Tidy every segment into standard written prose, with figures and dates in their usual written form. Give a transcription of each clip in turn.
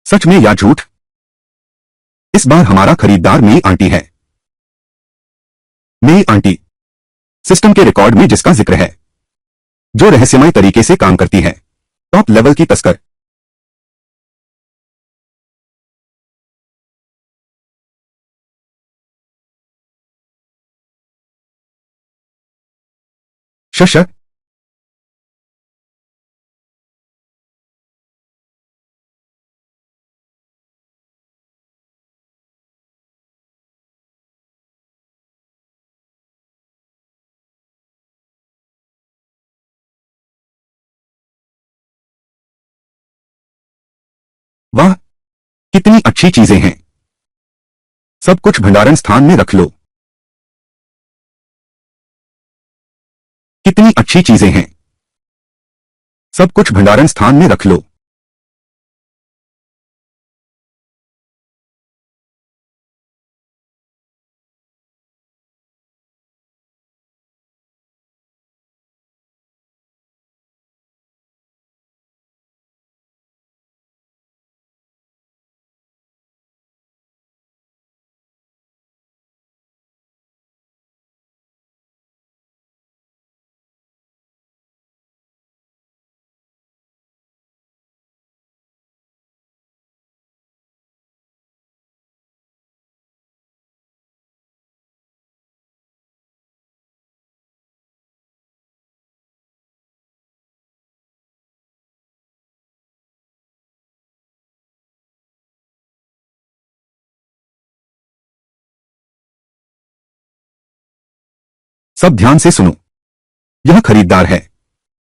सच में या झूठ? इस बार हमारा खरीदार मेई आंटी है। मेई आंटी, सिस्टम के रिकॉर्ड में जिसका जिक्र है, जो रहस्यमय तरीके से काम करती है, टॉप लेवल की तस्कर। शश, वाह, कितनी अच्छी चीजें हैं। सब कुछ भंडारण स्थान में रख लो। कितनी अच्छी चीजें हैं। सब कुछ भंडारण स्थान में रख लो। सब ध्यान से सुनो। यह खरीदार है।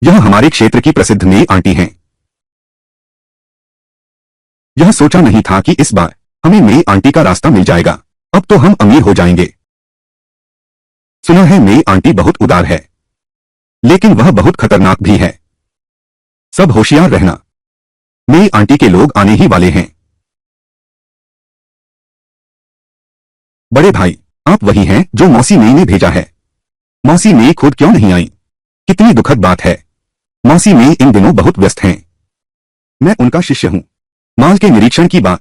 यह हमारे क्षेत्र की प्रसिद्ध मेई आंटी हैं। यह सोचा नहीं था कि इस बार हमें मेई आंटी का रास्ता मिल जाएगा। अब तो हम अमीर हो जाएंगे। सुना है मेई आंटी बहुत उदार है, लेकिन वह बहुत खतरनाक भी है। सब होशियार रहना। मेई आंटी के लोग आने ही वाले हैं। बड़े भाई, आप वही हैं जो मौसी मेई ने भेजा है। मौसी मेई खुद क्यों नहीं आई? कितनी दुखद बात है। मौसी मेई इन दिनों बहुत व्यस्त हैं। मैं उनका शिष्य हूं। माल के निरीक्षण की बात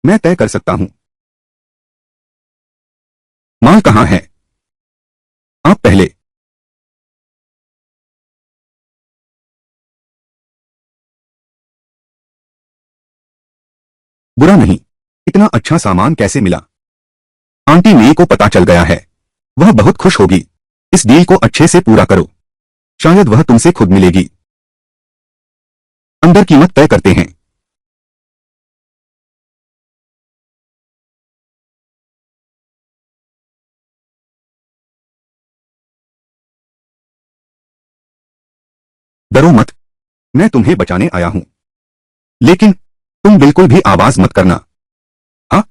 मैं तय कर सकता हूं। माल कहां है? आप पहले। बुरा नहीं। इतना अच्छा सामान कैसे मिला? आंटी मेई को पता चल गया है। वह बहुत खुश होगी। इस डील को अच्छे से पूरा करो। शायद वह तुमसे खुद मिलेगी। अंदर कीमत तय करते हैं। डरो मत। मैं तुम्हें बचाने आया हूं। लेकिन तुम बिल्कुल भी आवाज मत करना। हाँ?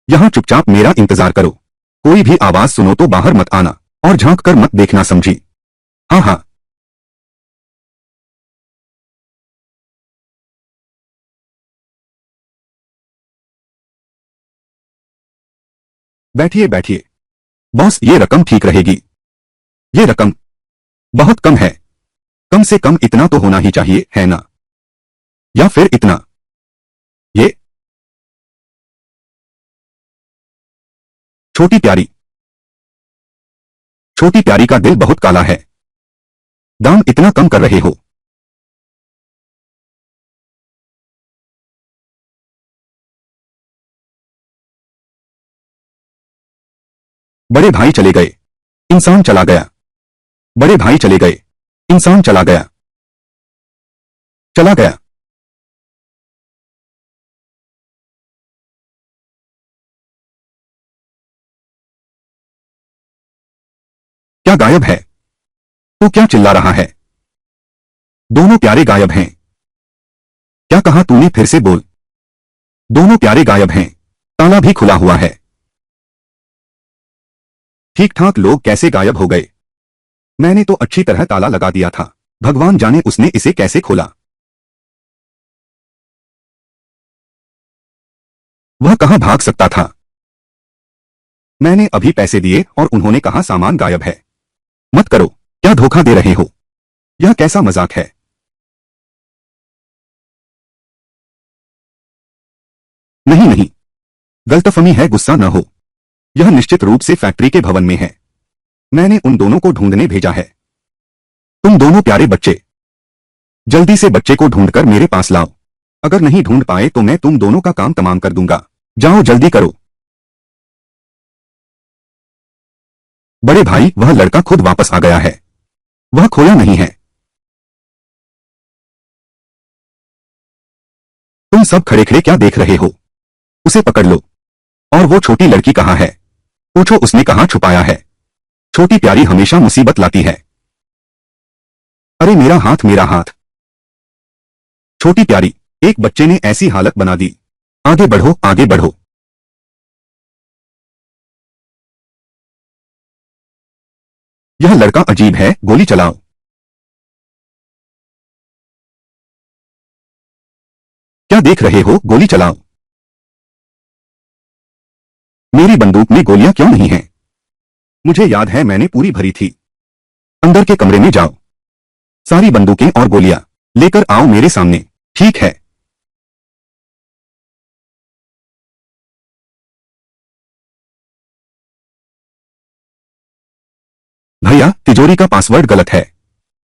यहां चुपचाप मेरा इंतजार करो। कोई भी आवाज सुनो तो बाहर मत आना और झांक कर मत देखना, समझी? हाँ हाँ। बैठिए बैठिए। बॉस, ये रकम ठीक रहेगी। ये रकम बहुत कम है। कम से कम इतना तो होना ही चाहिए, है ना? या फिर इतना? ये छोटी प्यारी। छोटी प्यारी का दिल बहुत काला है। दाम इतना कम कर रहे हो? बड़े भाई चले गए। इंसान चला गया। बड़े भाई चले गए। इंसान चला गया। चला गया। क्या गायब है? तो क्या चिल्ला रहा है? दोनों प्यारे गायब हैं। क्या कहा तूने? फिर से बोल। दोनों प्यारे गायब हैं। ताला भी खुला हुआ है। ठीक ठाक लोग कैसे गायब हो गए? मैंने तो अच्छी तरह ताला लगा दिया था। भगवान जाने उसने इसे कैसे खोला। वह कहां भाग सकता था? मैंने अभी पैसे दिए और उन्होंने कहा सामान गायब है। मत करो, क्या धोखा दे रहे हो? यह कैसा मजाक है? नहीं नहीं, गलतफहमी है, गुस्सा न हो। यह निश्चित रूप से फैक्ट्री के भवन में है। मैंने उन दोनों को ढूंढने भेजा है। तुम दोनों प्यारे बच्चे, जल्दी से बच्चे को ढूंढकर मेरे पास लाओ। अगर नहीं ढूंढ पाए तो मैं तुम दोनों का काम तमाम कर दूंगा। जाओ जल्दी करो। बड़े भाई, वह लड़का खुद वापस आ गया है। वह खोया नहीं है। तुम सब खड़े खड़े क्या देख रहे हो? उसे पकड़ लो। और वो छोटी लड़की कहाँ है? पूछो, उसने कहाँ छुपाया है? छोटी प्यारी हमेशा मुसीबत लाती है। अरे मेरा हाथ, मेरा हाथ। छोटी प्यारी, एक बच्चे ने ऐसी हालत बना दी। आगे बढ़ो, आगे बढ़ो। यह लड़का अजीब है, गोली चलाओ। क्या देख रहे हो? गोली चलाओ। मेरी बंदूक में गोलियां क्यों नहीं हैं? मुझे याद है, मैंने पूरी भरी थी। अंदर के कमरे में जाओ। सारी बंदूकें और गोलियां लेकर आओ मेरे सामने। ठीक है। भैया, तिजोरी का पासवर्ड गलत है।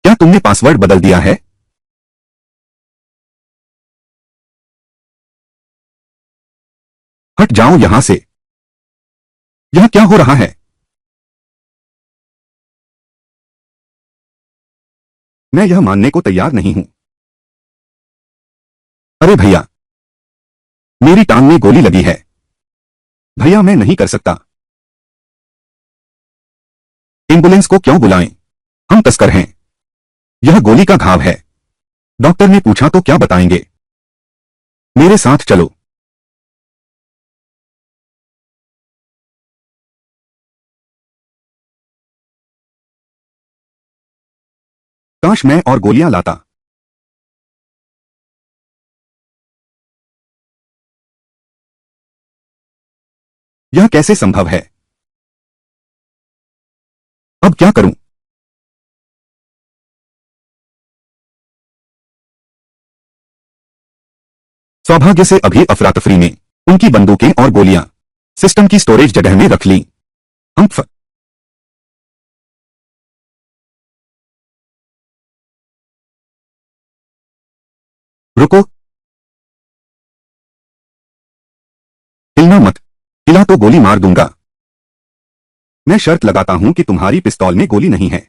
क्या तुमने पासवर्ड बदल दिया है? हट जाओ यहां से। यह क्या हो रहा है? मैं यह मानने को तैयार नहीं हूं। अरे भैया, मेरी टांग में गोली लगी है। भैया, मैं नहीं कर सकता। एम्बुलेंस को क्यों बुलाएं? हम तस्कर हैं। यह गोली का घाव है। डॉक्टर ने पूछा तो क्या बताएंगे? मेरे साथ चलो। काश मैं और गोलियां लाता। यह कैसे संभव है? अब क्या करूं? सौभाग्य से अभी अफरा तफरी में उनकी बंदूकें और गोलियां सिस्टम की स्टोरेज जगह में रख ली। अंफ। रुको। हिलना मत। हिला तो गोली मार दूंगा। मैं शर्त लगाता हूं कि तुम्हारी पिस्तौल में गोली नहीं है।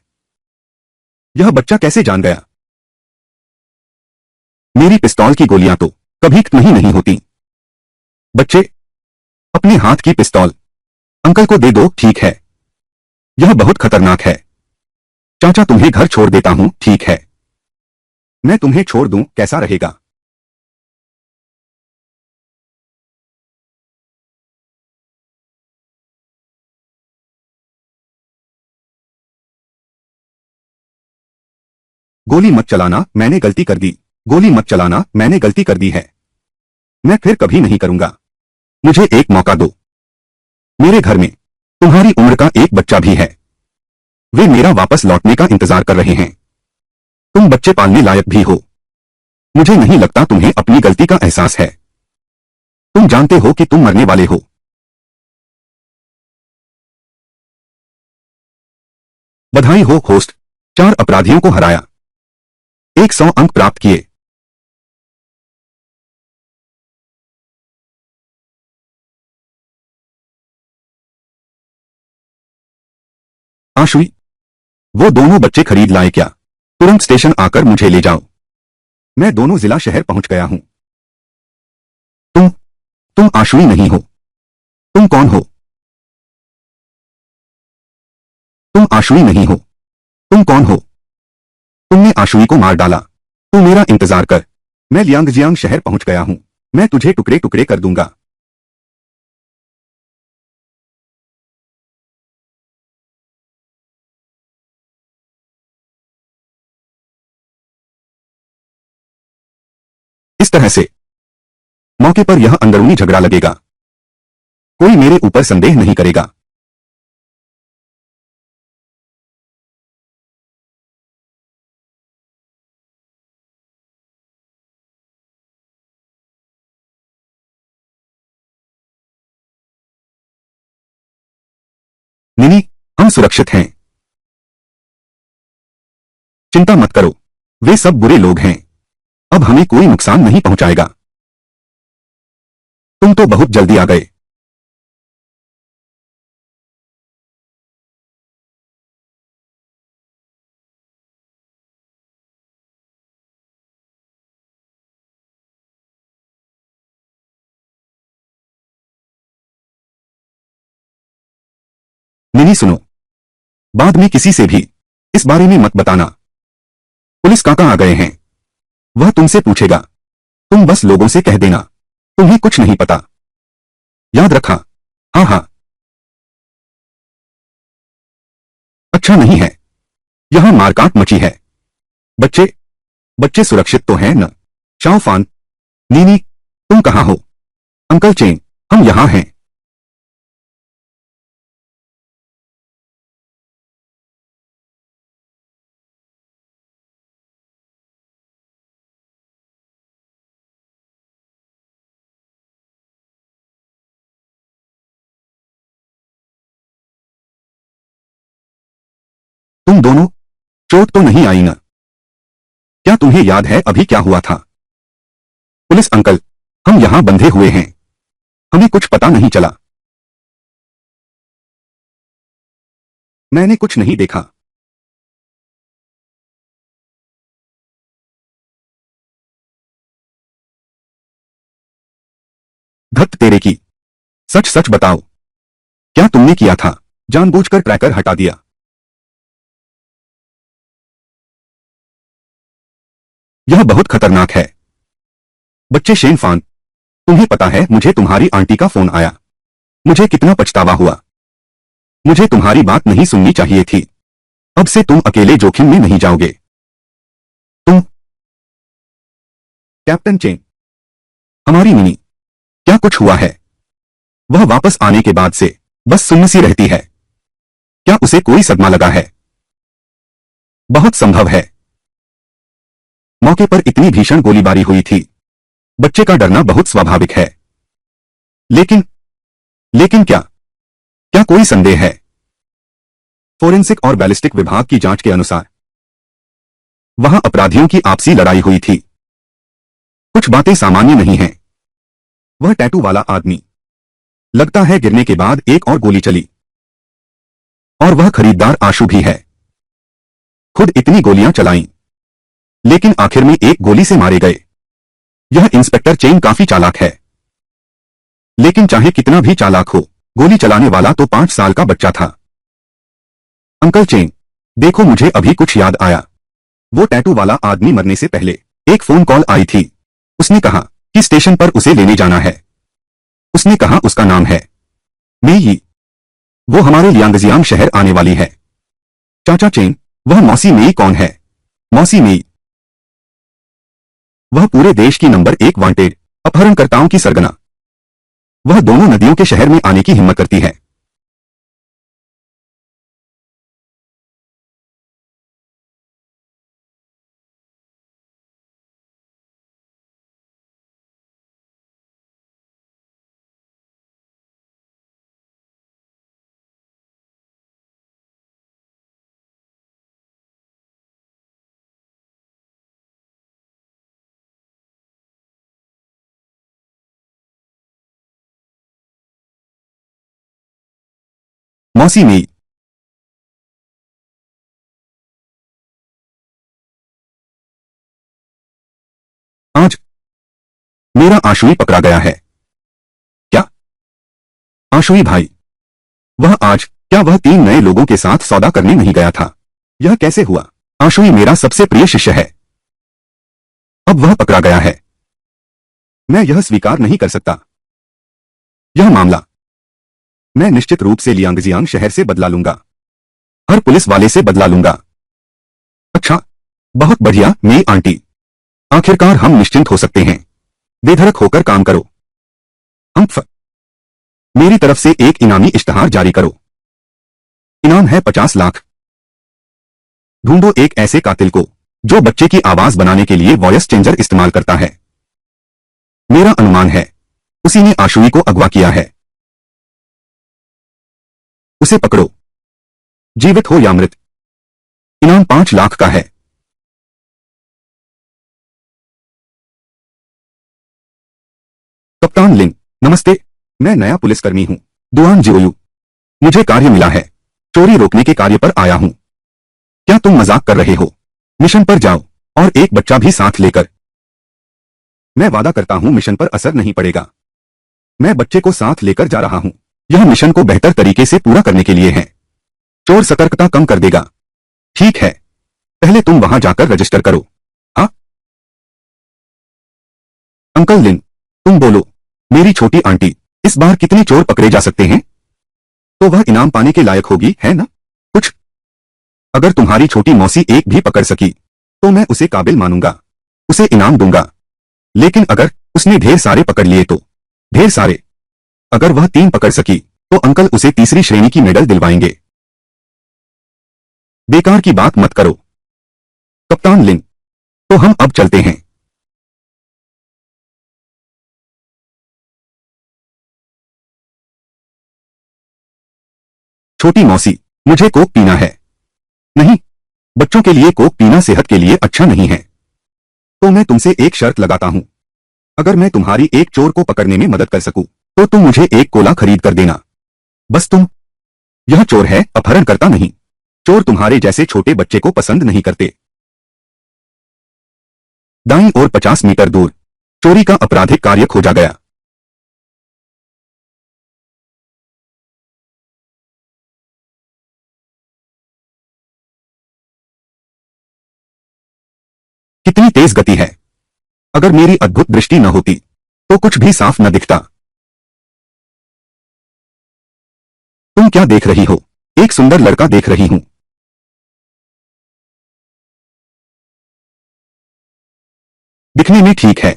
यह बच्चा कैसे जान गया? मेरी पिस्तौल की गोलियां तो कभी नहीं होती। बच्चे, अपने हाथ की पिस्तौल अंकल को दे दो। ठीक है। यह बहुत खतरनाक है। चाचा, तुम्हें घर छोड़ देता हूं। ठीक है। मैं तुम्हें छोड़ दूं, कैसा रहेगा? गोली मत चलाना, मैंने गलती कर दी। गोली मत चलाना, मैंने गलती कर दी है। मैं फिर कभी नहीं करूंगा। मुझे एक मौका दो। मेरे घर में तुम्हारी उम्र का एक बच्चा भी है। वे मेरा वापस लौटने का इंतजार कर रहे हैं। तुम बच्चे पालने लायक भी हो। मुझे नहीं लगता तुम्हें अपनी गलती का एहसास है। तुम जानते हो कि तुम मरने वाले हो। बधाई हो होस्ट, 4 अपराधियों को हराया। 100 अंक प्राप्त किए। आशुई, वो दोनों बच्चे खरीद लाए क्या? तुरंत स्टेशन आकर मुझे ले जाओ। मैं दोनों जिला शहर पहुंच गया हूं। तुम तुम आशुई नहीं हो। तुम कौन हो? तुम आशुई नहीं हो। तुम कौन हो? तुमने आशुई को मार डाला। तू मेरा इंतजार कर। मैं लियांगजियांग शहर पहुंच गया हूं। मैं तुझे टुकड़े टुकड़े कर दूंगा। इस तरह से मौके पर यह अंदरूनी झगड़ा लगेगा। कोई मेरे ऊपर संदेह नहीं करेगा। निनी, हम सुरक्षित हैं। चिंता मत करो, वे सब बुरे लोग हैं। अब हमें कोई नुकसान नहीं पहुंचाएगा। तुम तो बहुत जल्दी आ गए। निनी सुनो, बाद में किसी से भी इस बारे में मत बताना। पुलिस काका आ गए हैं, वह तुमसे पूछेगा। तुम बस लोगों से कह देना तुम्हें कुछ नहीं पता। याद रखा? हाँ हाँ। अच्छा नहीं है, यहां मारकाट मची है। बच्चे बच्चे सुरक्षित तो हैं न? शाओफान, नीनी, तुम कहां हो? अंकल चेन, हम यहां हैं। तुम दोनों, चोट तो नहीं आई न? क्या तुम्हें याद है अभी क्या हुआ था? पुलिस अंकल, हम यहां बंधे हुए हैं, हमें कुछ पता नहीं चला। मैंने कुछ नहीं देखा। धत तेरे की, सच सच बताओ, क्या तुमने किया था? जानबूझकर ट्रैकर हटा दिया? यह बहुत खतरनाक है। बच्चे शेनफान, तुम्हें पता है मुझे तुम्हारी आंटी का फोन आया। मुझे कितना पछतावा हुआ। मुझे तुम्हारी बात नहीं सुननी चाहिए थी। अब से तुम अकेले जोखिम में नहीं जाओगे। तुम, कैप्टन चेन, हमारी मिनी, क्या कुछ हुआ है? वह वापस आने के बाद से बस सुन्न सी रहती है। क्या उसे कोई सदमा लगा है? बहुत संभव है। मौके पर इतनी भीषण गोलीबारी हुई थी। बच्चे का डरना बहुत स्वाभाविक है। लेकिन लेकिन क्या क्या कोई संदेह है? फोरेंसिक और बैलिस्टिक विभाग की जांच के अनुसार वहां अपराधियों की आपसी लड़ाई हुई थी। कुछ बातें सामान्य नहीं हैं। वह टैटू वाला आदमी, लगता है गिरने के बाद एक और गोली चली। और वह खरीदार आशु भी है। खुद इतनी गोलियां चलाईं, लेकिन आखिर में एक गोली से मारे गए। यह इंस्पेक्टर चेन काफी चालाक है। लेकिन चाहे कितना भी चालाक हो, गोली चलाने वाला तो 5 साल का बच्चा था। अंकल चेन, देखो मुझे अभी कुछ याद आया। वो टैटू वाला आदमी मरने से पहले एक फोन कॉल आई थी। उसने कहा कि स्टेशन पर उसे लेने जाना है। उसने कहा उसका नाम है मेई। वो हमारे लियांगजियांग शहर आने वाली है। चाचा चेन, वह मौसी मेई कौन है? मौसी मेई, वह पूरे देश की नंबर 1 वांटेड अपहरणकर्ताओं की सरगना। वह दोनों नदियों के शहर में आने की हिम्मत करती है। मौसी मेई, आज मेरा आशुई पकड़ा गया है। क्या? आशुई भाई, वह आज, क्या वह 3 नए लोगों के साथ सौदा करने नहीं गया था? यह कैसे हुआ? आशुई मेरा सबसे प्रिय शिष्य है। अब वह पकड़ा गया है। मैं यह स्वीकार नहीं कर सकता। यह मामला मैं निश्चित रूप से लियांगजियांग शहर से बदला लूंगा। हर पुलिस वाले से बदला लूंगा। अच्छा, बहुत बढ़िया मेई आंटी, आखिरकार हम निश्चिंत हो सकते हैं। बेधड़क होकर काम करो। हम मेरी तरफ से एक इनामी इश्तहार जारी करो। इनाम है 50 लाख। ढूंढो एक ऐसे कातिल को जो बच्चे की आवाज बनाने के लिए वॉयस चेंजर इस्तेमाल करता है। मेरा अनुमान है उसी ने आशुई को अगवा किया है। उसे पकड़ो। जीवित हो या मृत। इनाम 5 लाख का है। कप्तान लिन, नमस्ते। मैं नया पुलिसकर्मी हूं, दुआन जिओयू। मुझे कार्य मिला है। चोरी रोकने के कार्य पर आया हूं। क्या तुम मजाक कर रहे हो? मिशन पर जाओ और एक बच्चा भी साथ लेकर। मैं वादा करता हूं मिशन पर असर नहीं पड़ेगा। मैं बच्चे को साथ लेकर जा रहा हूं। यह मिशन को बेहतर तरीके से पूरा करने के लिए है। चोर सतर्कता कम कर देगा। ठीक है, पहले तुम वहां जाकर रजिस्टर करो। हाँ अंकल लिन, तुम बोलो। मेरी छोटी आंटी, इस बार कितने चोर पकड़े जा सकते हैं? तो वह इनाम पाने के लायक होगी, है ना? कुछ। अगर तुम्हारी छोटी मौसी एक भी पकड़ सकी तो मैं उसे काबिल मानूंगा, उसे इनाम दूंगा। लेकिन अगर उसने ढेर सारे पकड़ लिए तो? ढेर सारे। अगर वह 3 पकड़ सकी तो अंकल उसे तीसरी श्रेणी की मेडल दिलवाएंगे। बेकार की बात मत करो कप्तान लिन। तो हम अब चलते हैं। छोटी मौसी, मुझे कोक पीना है। नहीं, बच्चों के लिए कोक पीना सेहत के लिए अच्छा नहीं है। तो मैं तुमसे एक शर्त लगाता हूं। अगर मैं तुम्हारी एक चोर को पकड़ने में मदद कर सकूं तो तुम मुझे एक कोला खरीद कर देना। बस तुम। यह चोर है, अपहरणकर्ता नहीं। चोर तुम्हारे जैसे छोटे बच्चे को पसंद नहीं करते। दाईं ओर 50 मीटर दूर चोरी का आपराधिक कार्य खोजा गया। कितनी तेज गति है। अगर मेरी अद्भुत दृष्टि न होती तो कुछ भी साफ न दिखता। तुम क्या देख रही हो? एक सुंदर लड़का देख रही हूं। दिखने में ठीक है।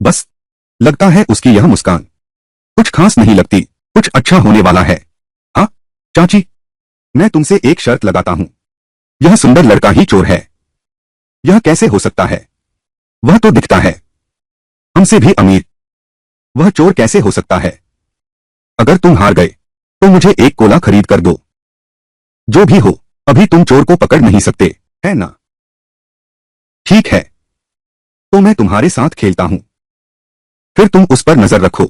बस लगता है उसकी यह मुस्कान कुछ खास नहीं लगती। कुछ अच्छा होने वाला है। हाँ चाची, मैं तुमसे एक शर्त लगाता हूं। यह सुंदर लड़का ही चोर है। यह कैसे हो सकता है? वह तो दिखता है हमसे भी अमीर। वह चोर कैसे हो सकता है? अगर तुम हार गए तो मुझे एक कोला खरीद कर दो। जो भी हो, अभी तुम चोर को पकड़ नहीं सकते, है ना? ठीक है, तो मैं तुम्हारे साथ खेलता हूं। फिर तुम उस पर नजर रखो।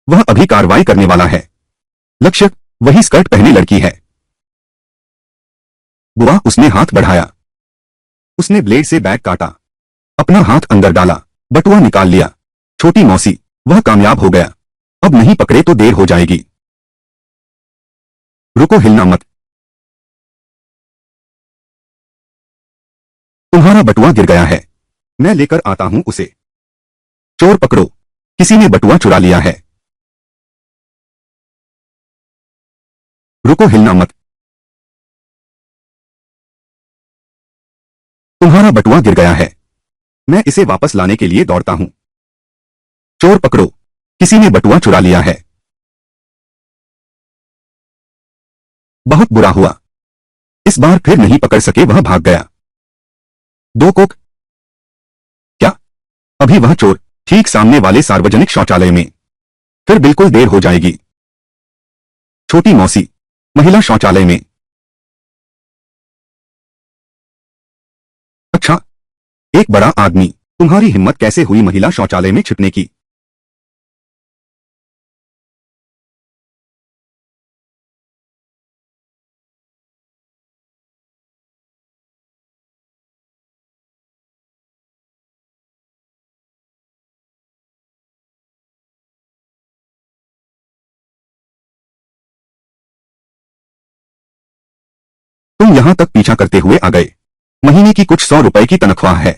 वह अभी कार्रवाई करने वाला है। लक्ष्य वही स्कर्ट पहने लड़की है। बुआ, उसने हाथ बढ़ाया। उसने ब्लेड से बैग काटा, अपना हाथ अंदर डाला, बटुआ निकाल लिया। छोटी मौसी, वह कामयाब हो गया। अब नहीं पकड़े तो देर हो जाएगी। रुको, हिलना मत। तुम्हारा बटुआ गिर गया है। मैं लेकर आता हूं उसे। चोर पकड़ो, किसी ने बटुआ चुरा लिया है। रुको, हिलना मत। तुम्हारा बटुआ गिर गया है। मैं इसे वापस लाने के लिए दौड़ता हूं। चोर पकड़ो, किसी ने बटुआ चुरा लिया है। बहुत बुरा हुआ। इस बार फिर नहीं पकड़ सके, वह भाग गया। 2 कोक। क्या? अभी वह चोर ठीक सामने वाले सार्वजनिक शौचालय में। फिर बिल्कुल देर हो जाएगी। छोटी मौसी, महिला शौचालय में। अच्छा, एक बड़ा आदमी। तुम्हारी हिम्मत कैसे हुई महिला शौचालय में छिपने की? तुम यहां तक पीछा करते हुए आ गए। महीने की कुछ 100 रुपए की तनख्वाह है।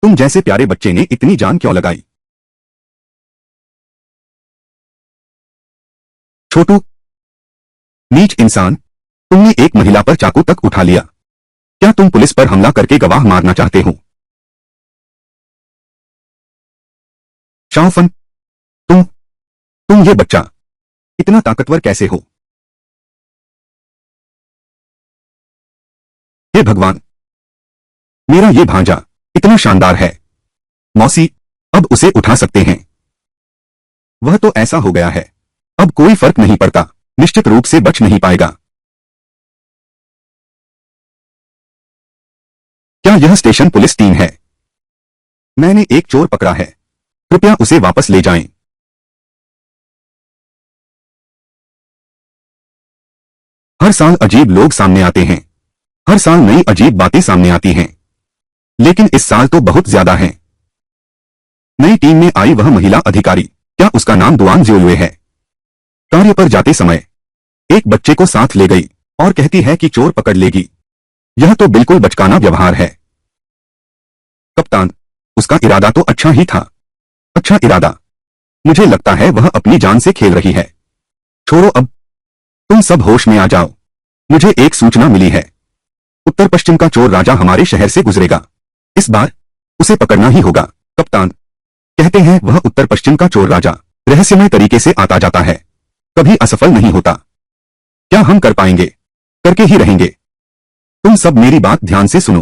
तुम जैसे प्यारे बच्चे ने इतनी जान क्यों लगाई? छोटू, नीच इंसान, तुमने एक महिला पर चाकू तक उठा लिया। क्या तुम पुलिस पर हमला करके गवाह मारना चाहते हो? शाओफन, तुम ये बच्चा इतना ताकतवर कैसे हो? हे भगवान, मेरा ये भांजा इतना शानदार है। मौसी, अब उसे उठा सकते हैं। वह तो ऐसा हो गया है, अब कोई फर्क नहीं पड़ता। निश्चित रूप से बच नहीं पाएगा। क्या यह स्टेशन पुलिस 3 है? मैंने एक चोर पकड़ा है, कृपया उसे वापस ले जाएं। हर साल अजीब लोग सामने आते हैं, हर साल नई अजीब बातें सामने आती हैं, लेकिन इस साल तो बहुत ज्यादा है। नई टीम में आई वह महिला अधिकारी, क्या उसका नाम दुआन जियोलुए है? कार्य पर जाते समय एक बच्चे को साथ ले गई और कहती है कि चोर पकड़ लेगी। यह तो बिल्कुल बचकाना व्यवहार है। कप्तान, उसका इरादा तो अच्छा ही था। अच्छा इरादा? मुझे लगता है वह अपनी जान से खेल रही है। छोड़ो अब, तुम सब होश में आ जाओ। मुझे एक सूचना मिली है, उत्तर पश्चिम का चोर राजा हमारे शहर से गुजरेगा। इस बार उसे पकड़ना ही होगा। कप्तान, कहते हैं वह उत्तर पश्चिम का चोर राजा रहस्यमय तरीके से आता जाता है, कभी असफल नहीं होता। क्या हम कर पाएंगे? करके ही रहेंगे। तुम सब मेरी बात ध्यान से सुनो।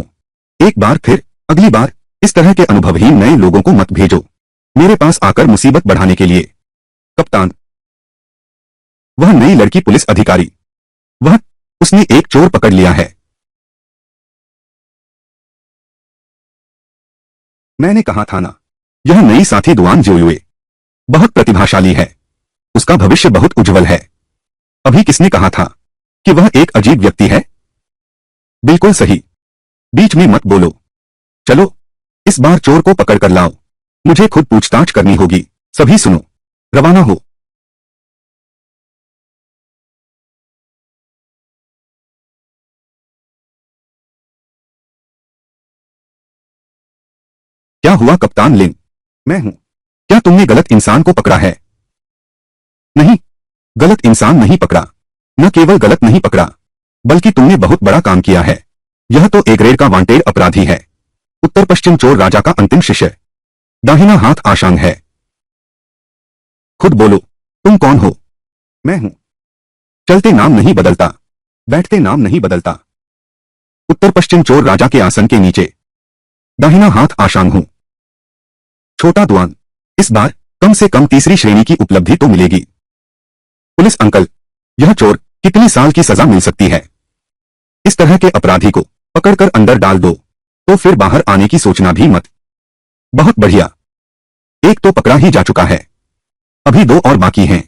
एक बार फिर, अगली बार इस तरह के अनुभवहीन नए लोगों को मत भेजो मेरे पास आकर मुसीबत बढ़ाने के लिए। कप्तान, वह नई लड़की पुलिस अधिकारी, उसने एक चोर पकड़ लिया है। मैंने कहा था ना, यह नई साथी दुआन जियोलुए बहुत प्रतिभाशाली है, उसका भविष्य बहुत उज्जवल है। अभी किसने कहा था कि वह एक अजीब व्यक्ति है? बिल्कुल सही, बीच में मत बोलो। चलो, इस बार चोर को पकड़ कर लाओ, मुझे खुद पूछताछ करनी होगी। सभी सुनो, रवाना हो। क्या हुआ कप्तान लिन? मैं हूं। क्या तुमने गलत इंसान को पकड़ा है? नहीं, गलत इंसान नहीं पकड़ा। न केवल गलत नहीं पकड़ा, बल्कि तुमने बहुत बड़ा काम किया है। यह तो ए ग्रेड का वांटेड अपराधी है, उत्तर पश्चिम चोर राजा का अंतिम शिष्य, दाहिना हाथ आशांग है। खुद बोलो, तुम कौन हो? मैं हूं। चलते नाम नहीं बदलता, बैठते नाम नहीं बदलता। उत्तर पश्चिम चोर राजा के आसन के नीचे दाहिना हाथ आशांग हूं। छोटा दुआन, इस बार कम से कम तीसरी श्रेणी की उपलब्धि तो मिलेगी। पुलिस अंकल, यह चोर कितनी साल की सजा मिल सकती है? इस तरह के अपराधी को पकड़कर अंदर डाल दो, तो फिर बाहर आने की सोचना भी मत। बहुत बढ़िया, एक तो पकड़ा ही जा चुका है, अभी 2 और बाकी हैं।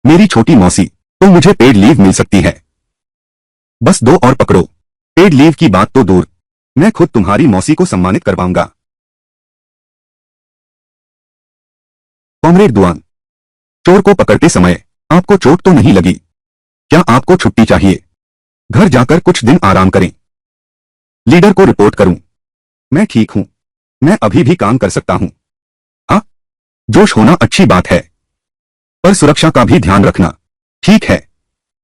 मेरी छोटी मौसी, तो मुझे पेड लीव मिल सकती है। बस 2 और पकड़ो। पेड लीव की बात तो दूर, मैं खुद तुम्हारी मौसी को सम्मानित करवाऊंगा। कॉमरेड दुआन, चोर को पकड़ते समय आपको चोट तो नहीं लगी? क्या आपको छुट्टी चाहिए? घर जाकर कुछ दिन आराम करें। लीडर को रिपोर्ट करूं? मैं ठीक हूं, मैं अभी भी काम कर सकता हूं। हाँ, जोश होना अच्छी बात है, पर सुरक्षा का भी ध्यान रखना। ठीक है,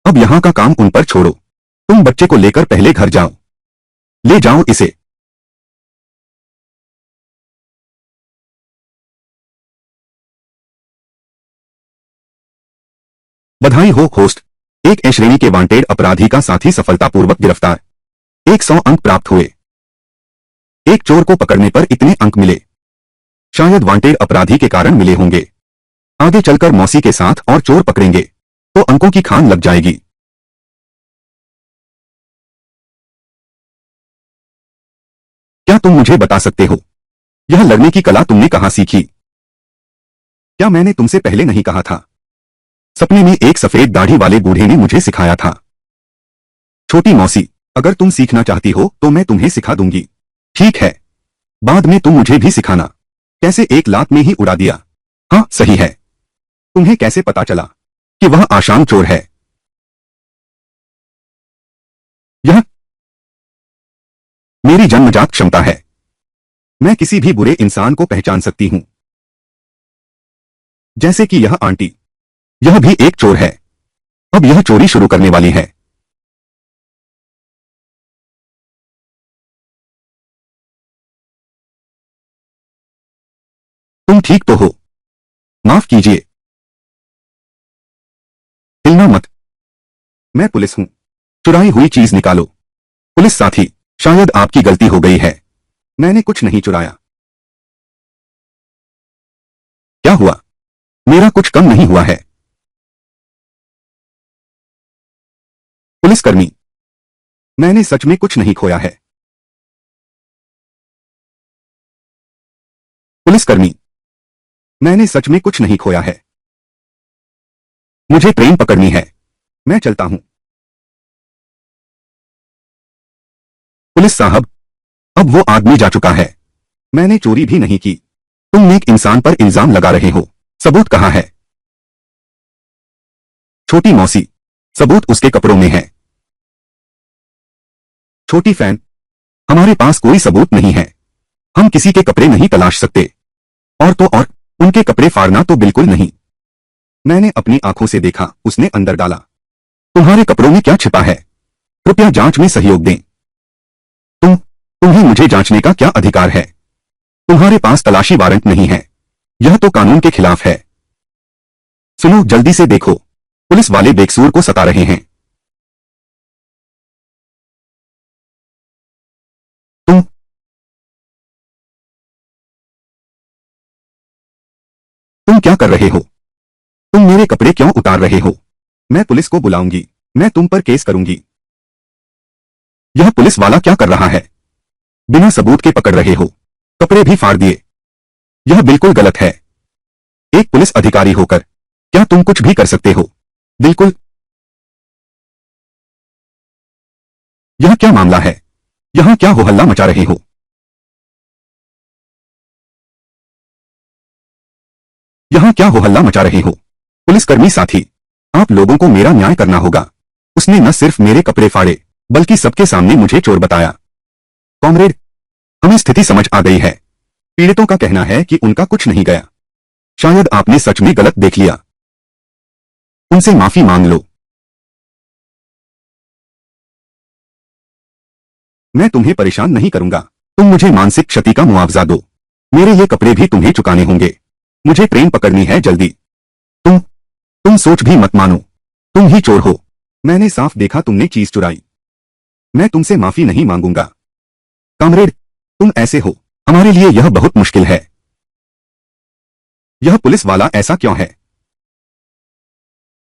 अब यहां का काम उन पर छोड़ो। तुम बच्चे को लेकर पहले घर जाओ। ले जाओ इसे। बधाई हो होस्ट, एक ए श्रेणी के वांटेड अपराधी का साथी सफलतापूर्वक गिरफ्तार। 100 अंक प्राप्त हुए। एक चोर को पकड़ने पर इतने अंक मिले, शायद वांटेड अपराधी के कारण मिले होंगे। आगे चलकर मौसी के साथ और चोर पकड़ेंगे तो अंकों की खान लग जाएगी। क्या तुम मुझे बता सकते हो, यह लड़ने की कला तुमने कहां सीखी? क्या मैंने तुमसे पहले नहीं कहा था? सपने में एक सफेद दाढ़ी वाले बूढ़े ने मुझे सिखाया था। छोटी मौसी, अगर तुम सीखना चाहती हो तो मैं तुम्हें सिखा दूंगी। ठीक है, बाद में तुम मुझे भी सिखाना। कैसे एक लात में ही उड़ा दिया? हाँ सही है। तुम्हें कैसे पता चला कि वह आशान चोर है? यह मेरी जन्मजात क्षमता है, मैं किसी भी बुरे इंसान को पहचान सकती हूं। जैसे कि यह आंटी, यह भी एक चोर है, अब यह चोरी शुरू करने वाली है। तुम ठीक तो हो? माफ कीजिए, हिलना मत। मैं पुलिस हूं, चुराई हुई चीज निकालो। पुलिस साथी, शायद आपकी गलती हो गई है, मैंने कुछ नहीं चुराया। क्या हुआ? मेरा कुछ कम नहीं हुआ है। पुलिसकर्मी, मैंने सच में कुछ नहीं खोया है। पुलिसकर्मी, मैंने सच में कुछ नहीं खोया है। मुझे ट्रेन पकड़नी है, मैं चलता हूं। पुलिस साहब, अब वो आदमी जा चुका है। मैंने चोरी भी नहीं की। तुम नेक इंसान पर इल्जाम लगा रहे हो। सबूत कहाँ है? छोटी मौसी, सबूत उसके कपड़ों में है। छोटी फैन, हमारे पास कोई सबूत नहीं है। हम किसी के कपड़े नहीं तलाश सकते। और तो और, उनके कपड़े फाड़ना तो बिल्कुल नहीं। मैंने अपनी आंखों से देखा, उसने अंदर डाला। तुम्हारे कपड़ों में क्या छिपा है? कृपया जांच में सहयोग दें। तुम्हें मुझे जांचने का क्या अधिकार है? तुम्हारे पास तलाशी वारंट नहीं है। यह तो कानून के खिलाफ है। सुनो, जल्दी से देखो, पुलिस वाले बेकसूर को सता रहे हैं। तुम तुम क्या कर रहे हो? तुम मेरे कपड़े क्यों उतार रहे हो? मैं पुलिस को बुलाऊंगी। मैं तुम पर केस करूंगी। यह पुलिस वाला क्या कर रहा है? बिना सबूत के पकड़ रहे हो, कपड़े भी फाड़ दिए। यह बिल्कुल गलत है। एक पुलिस अधिकारी होकर क्या तुम कुछ भी कर सकते हो? बिल्कुल। यह क्या मामला है? यहां क्या हो हल्ला मचा रहे हो? यहां क्या हो हल्ला मचा रहे हो? पुलिसकर्मी साथी, आप लोगों को मेरा न्याय करना होगा। उसने न सिर्फ मेरे कपड़े फाड़े, बल्कि सबके सामने मुझे चोर बताया। कॉमरेड, हमें स्थिति समझ आ गई है। पीड़ितों का कहना है कि उनका कुछ नहीं गया। शायद आपने सच में गलत देख लिया। उनसे माफी मांग लो। मैं तुम्हें परेशान नहीं करूंगा। तुम मुझे मानसिक क्षति का मुआवजा दो। मेरे ये कपड़े भी तुम्हें चुकाने होंगे। मुझे ट्रेन पकड़नी है जल्दी। तुम सोच भी मत मानो। तुम ही चोर हो। मैंने साफ देखा तुमने चीज चुराई। मैं तुमसे माफी नहीं मांगूंगा। कामरेड, तुम ऐसे हो, हमारे लिए यह बहुत मुश्किल है। यह पुलिस वाला ऐसा क्यों है?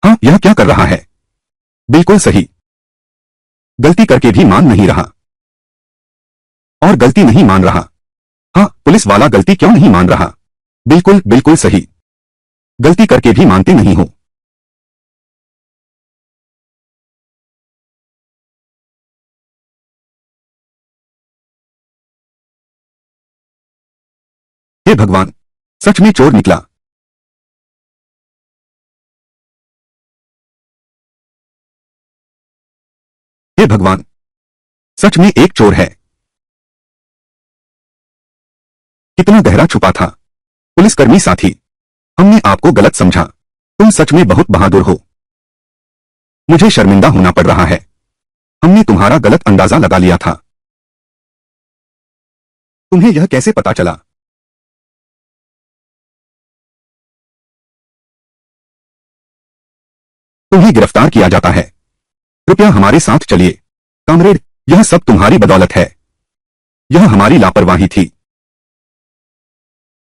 हाँ, यह क्या कर रहा है? बिल्कुल सही। गलती करके भी मान नहीं रहा। और गलती नहीं मान रहा। हाँ, पुलिस वाला गलती क्यों नहीं मान रहा? बिल्कुल बिल्कुल सही। गलती करके भी मानते नहीं हो। हे भगवान, सच में चोर निकला। हे भगवान, सच में एक चोर है। कितना गहरा छुपा था। पुलिसकर्मी साथी, हमने आपको गलत समझा। तुम सच में बहुत बहादुर हो। मुझे शर्मिंदा होना पड़ रहा है। हमने तुम्हारा गलत अंदाजा लगा लिया था। तुम्हें यह कैसे पता चला? तुम्हें गिरफ्तार किया जाता है। कृपया हमारे साथ चलिए। कामरेड, यह सब तुम्हारी बदौलत है। यह हमारी लापरवाही थी।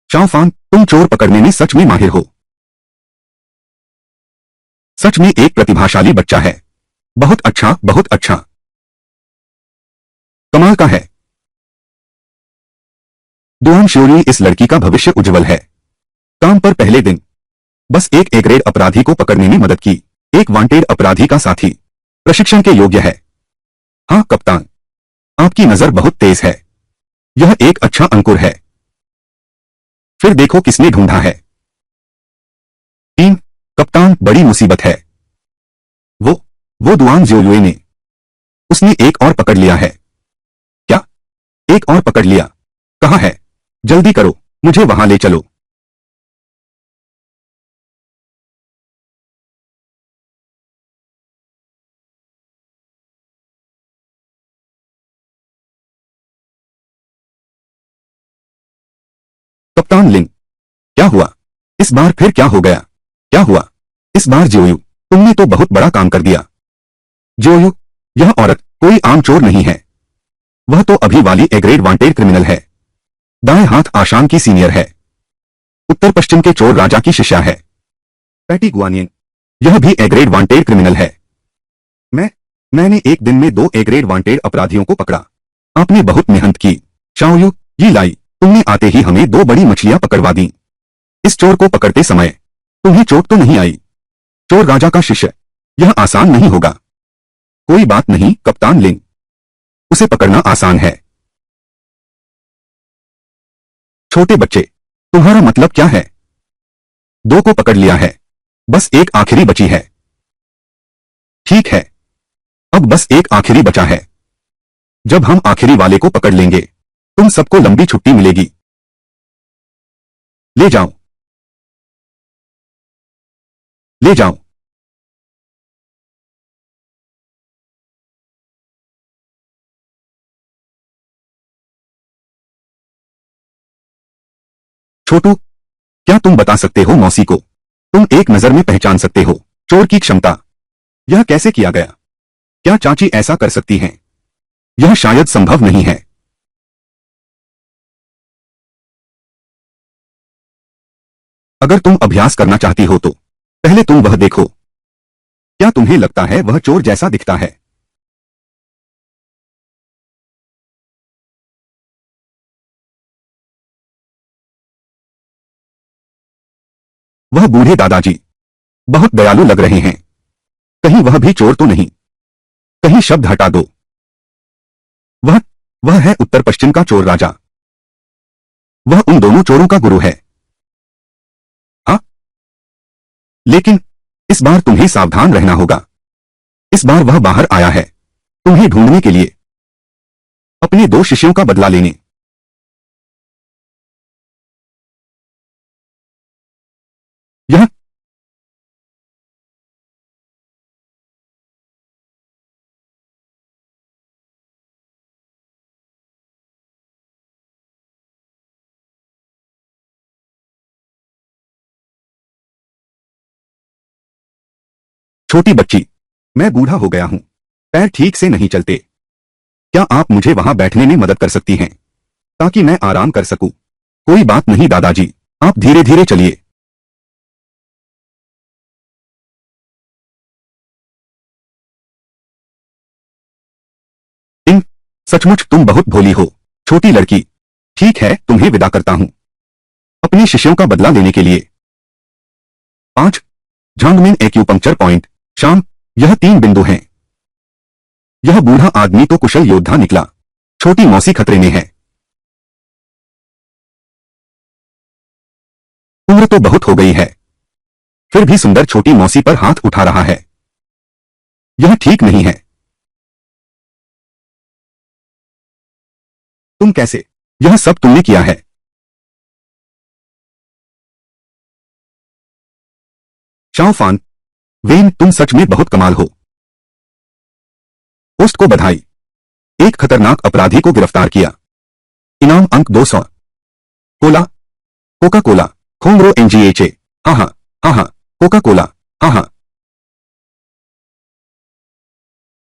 शाओफान, तुम चोर पकड़ने में सच में माहिर हो। सच में एक प्रतिभाशाली बच्चा है। बहुत अच्छा, बहुत अच्छा। कमाल का है। दुआन श्योरी, इस लड़की का भविष्य उज्जवल है। काम पर पहले दिन बस एक ए ग्रेड अपराधी को पकड़ने में मदद की। एक वांटेड अपराधी का साथी। प्रशिक्षण के योग्य है। हाँ कप्तान, आपकी नजर बहुत तेज है। यह एक अच्छा अंकुर है। फिर देखो किसने ढूंढा है। टीम, कप्तान, बड़ी मुसीबत है। वो वो दुआन जियोलुए ने। उसने एक और पकड़ लिया है। क्या? एक और पकड़ लिया? कहाँ है? जल्दी करो, मुझे वहां ले चलो। कप्तान लिन, क्या हुआ? इस बार फिर क्या हो गया? क्या हुआ? इस बार जियोयू, तुमने तो बहुत बड़ा काम कर दिया। जियोयू, यह औरत कोई आम चोर नहीं है। वह तो अभी वाली ए ग्रेड वांटेड क्रिमिनल है। दाएं हाथ आशान की सीनियर है। उत्तर पश्चिम के चोर राजा की शिष्या है। पैटी गुआनियन, यह भी ए ग्रेड वांटेड क्रिमिनल है। मैं मैंने एक दिन में 2 ए ग्रेड वांटेड अपराधियों को पकड़ा। आपने बहुत मेहनत की। शाओयू, ये लाई, तुमने आते ही हमें 2 बड़ी मछलियां पकड़वा दी। इस चोर को पकड़ते समय तुम्हें चोट तो नहीं आई? चोर राजा का शिष्य, यह आसान नहीं होगा। कोई बात नहीं कप्तान लिन, उसे पकड़ना आसान है। छोटे बच्चे, तुम्हारा मतलब क्या है? 2 को पकड़ लिया है, बस एक आखिरी बची है। ठीक है, अब बस एक आखिरी बचा है। जब हम आखिरी वाले को पकड़ लेंगे तुम सबको लंबी छुट्टी मिलेगी। ले जाओ, ले जाओ। छोटू, क्या तुम बता सकते हो मौसी को? तुम एक नजर में पहचान सकते हो चोर की क्षमता? यह कैसे किया गया? क्या चाची ऐसा कर सकती हैं? यह शायद संभव नहीं है। अगर तुम अभ्यास करना चाहती हो तो पहले तुम वह देखो। क्या तुम्हें लगता है वह चोर जैसा दिखता है? वह बूढ़े दादाजी बहुत दयालु लग रहे हैं। कहीं वह भी चोर तो नहीं? कहीं शब्द हटा दो। वह वह है उत्तर पश्चिम का चोर राजा। वह उन दोनों चोरों का गुरु है। हाँ, लेकिन इस बार तुम्हें सावधान रहना होगा। इस बार वह बाहर आया है तुम्हें ढूंढने के लिए, अपने 2 शिष्यों का बदला लेने। यह छोटी बच्ची, मैं बूढ़ा हो गया हूं, पैर ठीक से नहीं चलते। क्या आप मुझे वहां बैठने में मदद कर सकती हैं ताकि मैं आराम कर सकूं? कोई बात नहीं दादाजी, आप धीरे धीरे चलिए। इन सचमुच तुम बहुत भोली हो छोटी लड़की। ठीक है, तुम्हें विदा करता हूं अपने शिष्यों का बदला लेने के लिए। 5 झांगमिन एक्यूपंक्चर पॉइंट, शाम। यह 3 बिंदु हैं। यह बूढ़ा आदमी तो कुशल योद्धा निकला, छोटी मौसी खतरे में है। उम्र तो बहुत हो गई है, फिर भी सुंदर छोटी मौसी पर हाथ उठा रहा है। यह ठीक नहीं है। तुम कैसे? यह सब तुमने किया है? शाओफान, वेन, तुम सच में बहुत कमाल हो। पोस्ट को बधाई, एक खतरनाक अपराधी को गिरफ्तार किया। इनाम अंक 200। कोला, कोका कोला, खोंगरो एनजीएचए। हाँ हाँ, हाँ हाँ, कोका कोला, हाँ हाँ।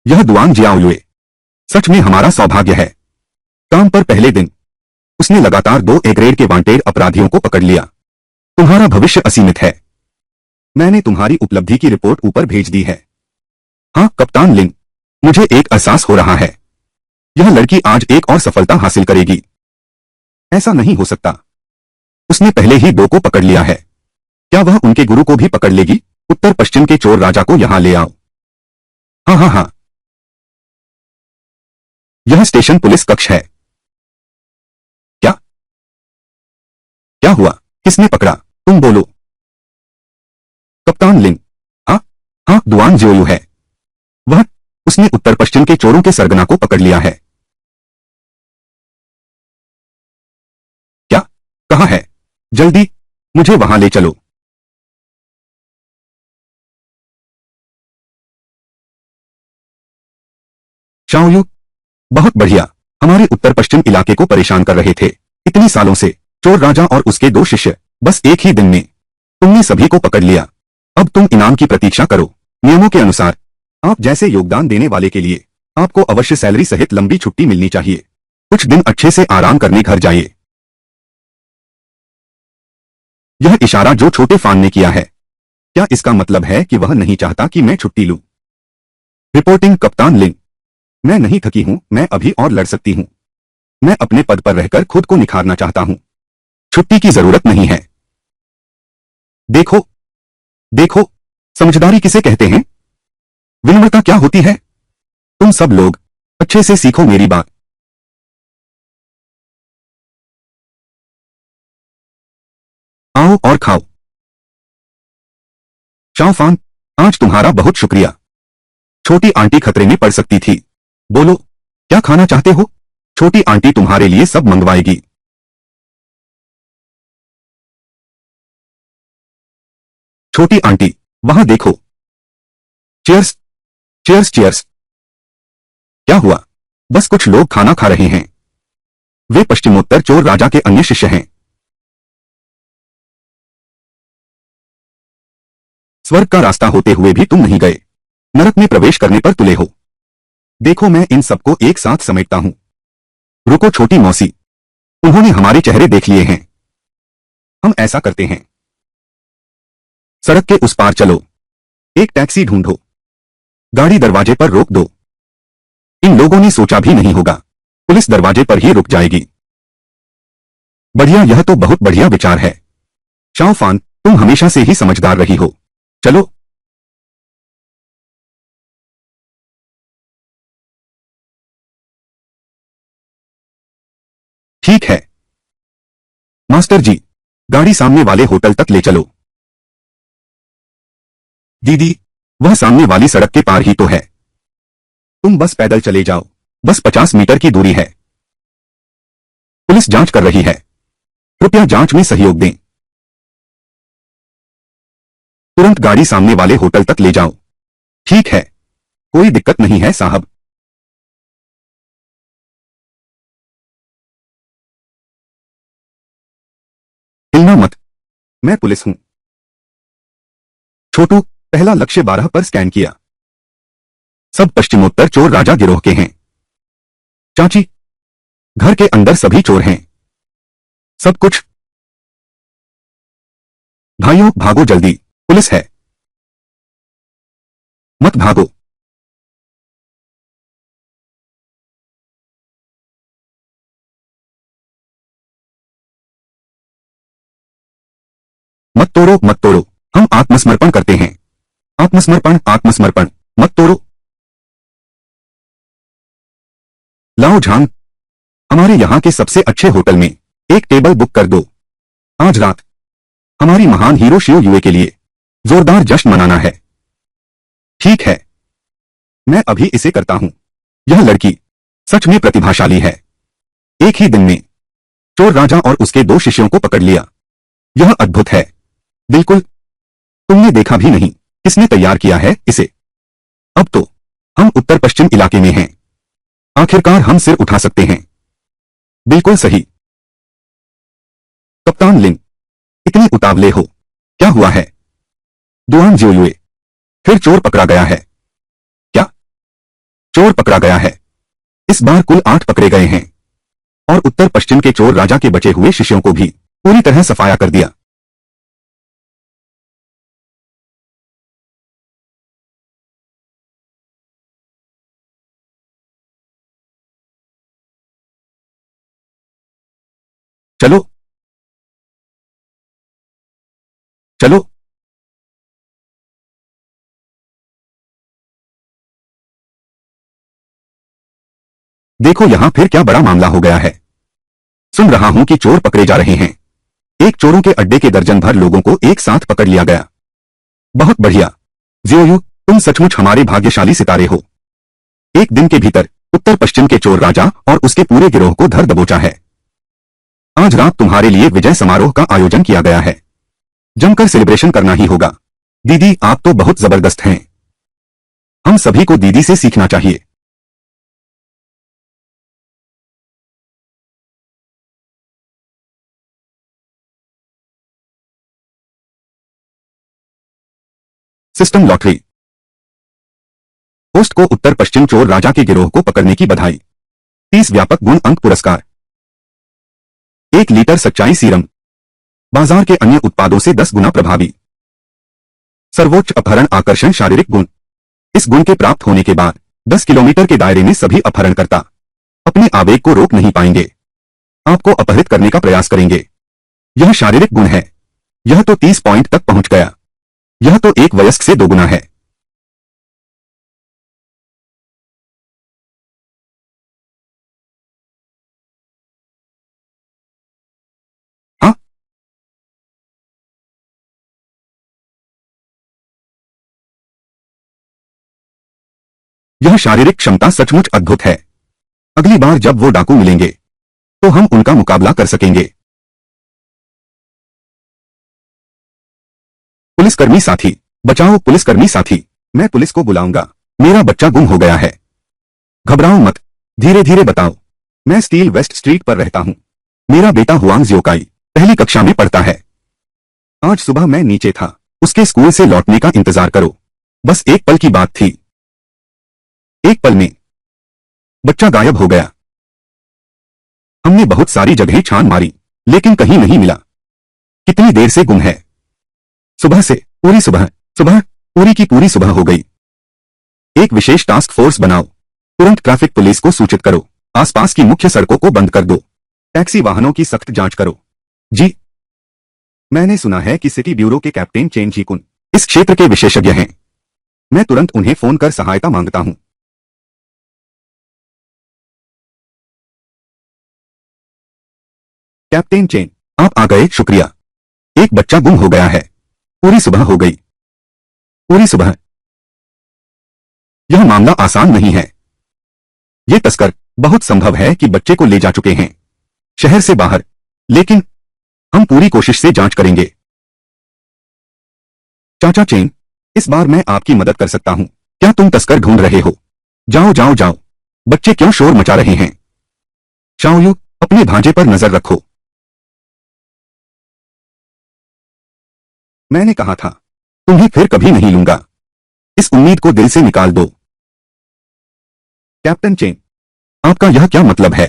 यह दुआन जियाओयुए, सच में हमारा सौभाग्य है। काम पर पहले दिन उसने लगातार 2 ए ग्रेड के वांटेड अपराधियों को पकड़ लिया। तुम्हारा भविष्य असीमित है। मैंने तुम्हारी उपलब्धि की रिपोर्ट ऊपर भेज दी है। हाँ कप्तान लिन, मुझे एक एहसास हो रहा है, यह लड़की आज एक और सफलता हासिल करेगी। ऐसा नहीं हो सकता, उसने पहले ही 2 को पकड़ लिया है। क्या वह उनके गुरु को भी पकड़ लेगी? उत्तर पश्चिम के चोर राजा को यहां ले आओ। हाँ हाँ हाँ, यह स्टेशन पुलिस कक्ष है। क्या क्या हुआ? किसने पकड़ा? तुम बोलो। कप्तान लिन। हाँ हाँ, दुआन जियोयू है। वह उसने उत्तर पश्चिम के चोरों के सरगना को पकड़ लिया है। क्या? कहाँ है? जल्दी मुझे वहां ले चलो। शाओयू, बहुत बढ़िया। हमारे उत्तर पश्चिम इलाके को परेशान कर रहे थे इतनी सालों से चोर राजा और उसके 2 शिष्य, बस एक ही दिन में तुमने सभी को पकड़ लिया। अब तुम इनाम की प्रतीक्षा करो। नियमों के अनुसार आप जैसे योगदान देने वाले के लिए आपको अवश्य सैलरी सहित लंबी छुट्टी मिलनी चाहिए। कुछ दिन अच्छे से आराम करने घर जाइए। यह इशारा जो छोटे फान ने किया है, क्या इसका मतलब है कि वह नहीं चाहता कि मैं छुट्टी लूं? रिपोर्टिंग कप्तान लिन। मैं नहीं थकी हूं, मैं अभी और लड़ सकती हूं। मैं अपने पद पर रहकर खुद को निखारना चाहता हूं। छुट्टी की जरूरत नहीं है। देखो, देखो, समझदारी किसे कहते हैं? विनम्रता क्या होती है? तुम सब लोग अच्छे से सीखो मेरी बात। आओ और खाओ। शाओफान, आज तुम्हारा बहुत शुक्रिया। छोटी आंटी खतरे में पड़ सकती थी। बोलो, क्या खाना चाहते हो? छोटी आंटी तुम्हारे लिए सब मंगवाएगी। छोटी आंटी, वहां देखो। Cheers, cheers, cheers. क्या हुआ? बस कुछ लोग खाना खा रहे हैं। वे पश्चिमोत्तर चोर राजा के अन्य शिष्य हैं। स्वर्ग का रास्ता होते हुए भी तुम नहीं गए। नरक में प्रवेश करने पर तुले हो। देखो, मैं इन सबको एक साथ समेटता हूं। रुको छोटी मौसी, उन्होंने हमारे चेहरे देख लिए हैं। हम ऐसा करते हैं। सड़क के उस पार चलो। एक टैक्सी ढूंढो। गाड़ी दरवाजे पर रोक दो। इन लोगों ने सोचा भी नहीं होगा। पुलिस दरवाजे पर ही रुक जाएगी। बढ़िया, यह तो बहुत बढ़िया विचार है। शाओफान, तुम हमेशा से ही समझदार रही हो। चलो। ठीक है मास्टर जी, गाड़ी सामने वाले होटल तक ले चलो। दीदी, वह सामने वाली सड़क के पार ही तो है। तुम बस पैदल चले जाओ। बस 50 मीटर की दूरी है। पुलिस जांच कर रही है। कृपया जांच में सहयोग दें। तुरंत गाड़ी सामने वाले होटल तक ले जाओ। ठीक है, कोई दिक्कत नहीं है साहब। हिलना मत, मैं पुलिस हूं। छोटू, पहला लक्ष्य 12 पर स्कैन किया। सब पश्चिमोत्तर चोर राजा गिरोह के हैं। चाची, घर के अंदर सभी चोर हैं। सब कुछ। भाइयों, भागो जल्दी, पुलिस है। मत भागो। मत तोड़ो, मत तोड़ो। हम आत्मसमर्पण करते हैं। आत्मसमर्पण, आत्मसमर्पण। मत तोड़ो। लाओ झांग, हमारे यहाँ के सबसे अच्छे होटल में एक टेबल बुक कर दो। आज रात हमारी महान हीरो शियो युए के लिए जोरदार जश्न मनाना है। ठीक है, मैं अभी इसे करता हूं। यह लड़की सच में प्रतिभाशाली है। एक ही दिन में चोर राजा और उसके 2 शिष्यों को पकड़ लिया। यह अद्भुत है। बिल्कुल, तुमने देखा भी नहीं किसने तैयार किया है इसे। अब तो हम उत्तर पश्चिम इलाके में हैं। आखिरकार हम सिर उठा सकते हैं। बिल्कुल सही। कप्तान लिन, इतनी उतावले हो, क्या हुआ है? दुआन जियोयुए, फिर चोर पकड़ा गया है। क्या? चोर पकड़ा गया है। इस बार कुल 8 पकड़े गए हैं और उत्तर पश्चिम के चोर राजा के बचे हुए शिष्यों को भी पूरी तरह सफाया कर दिया। चलो, चलो। देखो यहां फिर क्या बड़ा मामला हो गया है। सुन रहा हूं कि चोर पकड़े जा रहे हैं। एक चोरों के अड्डे के दर्जन भर लोगों को एक साथ पकड़ लिया गया। बहुत बढ़िया। जियोयू, तुम सचमुच हमारे भाग्यशाली सितारे हो। एक दिन के भीतर उत्तर पश्चिम के चोर राजा और उसके पूरे गिरोह को धर दबोचा है। आज रात तुम्हारे लिए विजय समारोह का आयोजन किया गया है। जमकर सेलिब्रेशन करना ही होगा। दीदी, आप तो बहुत जबरदस्त हैं। हम सभी को दीदी से सीखना चाहिए। System lottery. होस्ट को उत्तर पश्चिम चोर राजा के गिरोह को पकड़ने की बधाई। 30 व्यापक गुण अंक पुरस्कार। 1 लीटर सच्चाई सीरम, बाजार के अन्य उत्पादों से 10 गुना प्रभावी। सर्वोच्च अपहरण आकर्षण शारीरिक गुण। इस गुण के प्राप्त होने के बाद 10 किलोमीटर के दायरे में सभी अपहरणकर्ता अपने आवेग को रोक नहीं पाएंगे, आपको अपहरित करने का प्रयास करेंगे। यह शारीरिक गुण है। यह तो 30 पॉइंट तक पहुंच गया। यह तो एक वयस्क से दोगुना है। हाँ, यह शारीरिक क्षमता सचमुच अद्भुत है। अगली बार जब वो डाकू मिलेंगे तो हम उनका मुकाबला कर सकेंगे। पुलिसकर्मी साथी, बचाओ पुलिसकर्मी साथी, मैं पुलिस को बुलाऊंगा। मेरा बच्चा गुम हो गया है। घबराओ मत, धीरे धीरे बताओ। मैं स्टील वेस्ट स्ट्रीट पर रहता हूं। मेरा बेटा हुआंग जियोकाई पहली कक्षा में पढ़ता है। आज सुबह मैं नीचे था। उसके स्कूल से लौटने का इंतजार करो। बस एक पल की बात थी। एक पल में बच्चा गायब हो गया। हमने बहुत सारी जगहें छान मारी, लेकिन कहीं नहीं मिला। कितनी देर से गुम है? सुबह से, पूरी सुबह। सुबह, पूरी की पूरी सुबह हो गई। एक विशेष टास्क फोर्स बनाओ। तुरंत ट्रैफिक पुलिस को सूचित करो। आसपास की मुख्य सड़कों को बंद कर दो। टैक्सी वाहनों की सख्त जांच करो। जी, मैंने सुना है कि सिटी ब्यूरो के कैप्टन चेन जी कुन इस क्षेत्र के विशेषज्ञ हैं। मैं तुरंत उन्हें फोन कर सहायता मांगता हूं। कैप्टन चेन, आप आ गए, शुक्रिया। एक बच्चा गुम हो गया है। पूरी सुबह हो गई। पूरी सुबह। यह मामला आसान नहीं है। ये तस्कर बहुत संभव है कि बच्चे को ले जा चुके हैं, शहर से बाहर। लेकिन हम पूरी कोशिश से जांच करेंगे। चाचा चेन, इस बार मैं आपकी मदद कर सकता हूं। क्या तुम तस्कर ढूंढ रहे हो? जाओ जाओ जाओ। बच्चे क्यों शोर मचा रहे हैं? शाओयू, अपने भांजे पर नजर रखो। मैंने कहा था, तुम्हें फिर कभी नहीं लूंगा। इस उम्मीद को दिल से निकाल दो। कैप्टन चेन, आपका यह क्या मतलब है?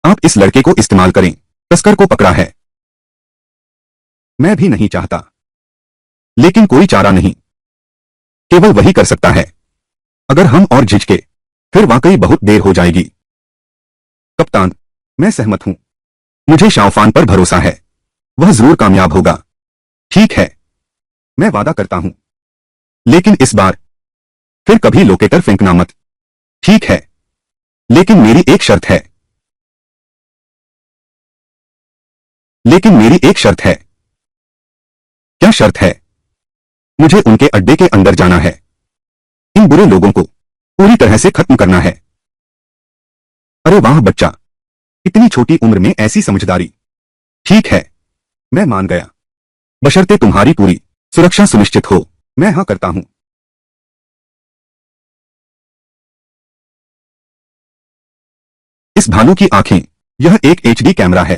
आप इस लड़के को इस्तेमाल करें। तस्कर को पकड़ा है। मैं भी नहीं चाहता, लेकिन कोई चारा नहीं। केवल वही कर सकता है। अगर हम और झिझके, फिर वाकई बहुत देर हो जाएगी। कप्तान, मैं सहमत हूं। मुझे शाओफान पर भरोसा है। वह जरूर कामयाब होगा। ठीक है, मैं वादा करता हूं। लेकिन इस बार फिर कभी लोकेटर फेंकना मत। ठीक है, लेकिन मेरी एक शर्त है। लेकिन मेरी एक शर्त है। क्या शर्त है? मुझे उनके अड्डे के अंदर जाना है। इन बुरे लोगों को पूरी तरह से खत्म करना है। अरे वाह बच्चा, इतनी छोटी उम्र में ऐसी समझदारी। ठीक है, मैं मान गया। बशर्ते तुम्हारी पूरी सुरक्षा सुनिश्चित हो। मैं हाँ करता हूं। इस भालू की आंखें। यह एक एचडी कैमरा है।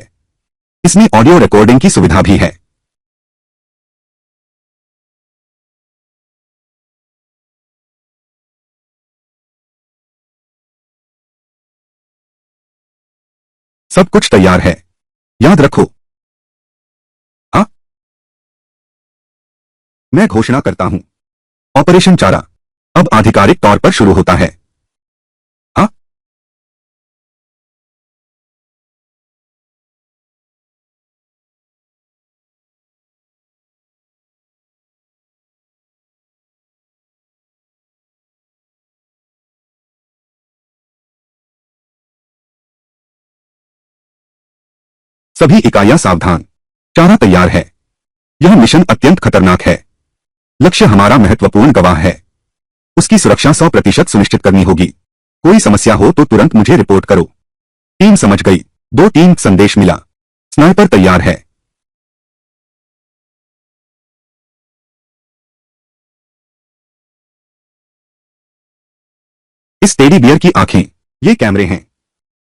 इसमें ऑडियो रिकॉर्डिंग की सुविधा भी है। सब कुछ तैयार है। याद रखो। हाँ, मैं घोषणा करता हूं। ऑपरेशन चारा अब आधिकारिक तौर पर शुरू होता है। हाँ, सभी इकाइयां सावधान। चारा तैयार है। यह मिशन अत्यंत खतरनाक है। लक्ष्य हमारा महत्वपूर्ण गवाह है। उसकी सुरक्षा 100% सुनिश्चित करनी होगी। कोई समस्या हो तो तुरंत मुझे रिपोर्ट करो। टीम समझ गई। 2-3 संदेश मिला। स्नाइपर तैयार है। इस टेडी बियर की आंखें। ये कैमरे हैं।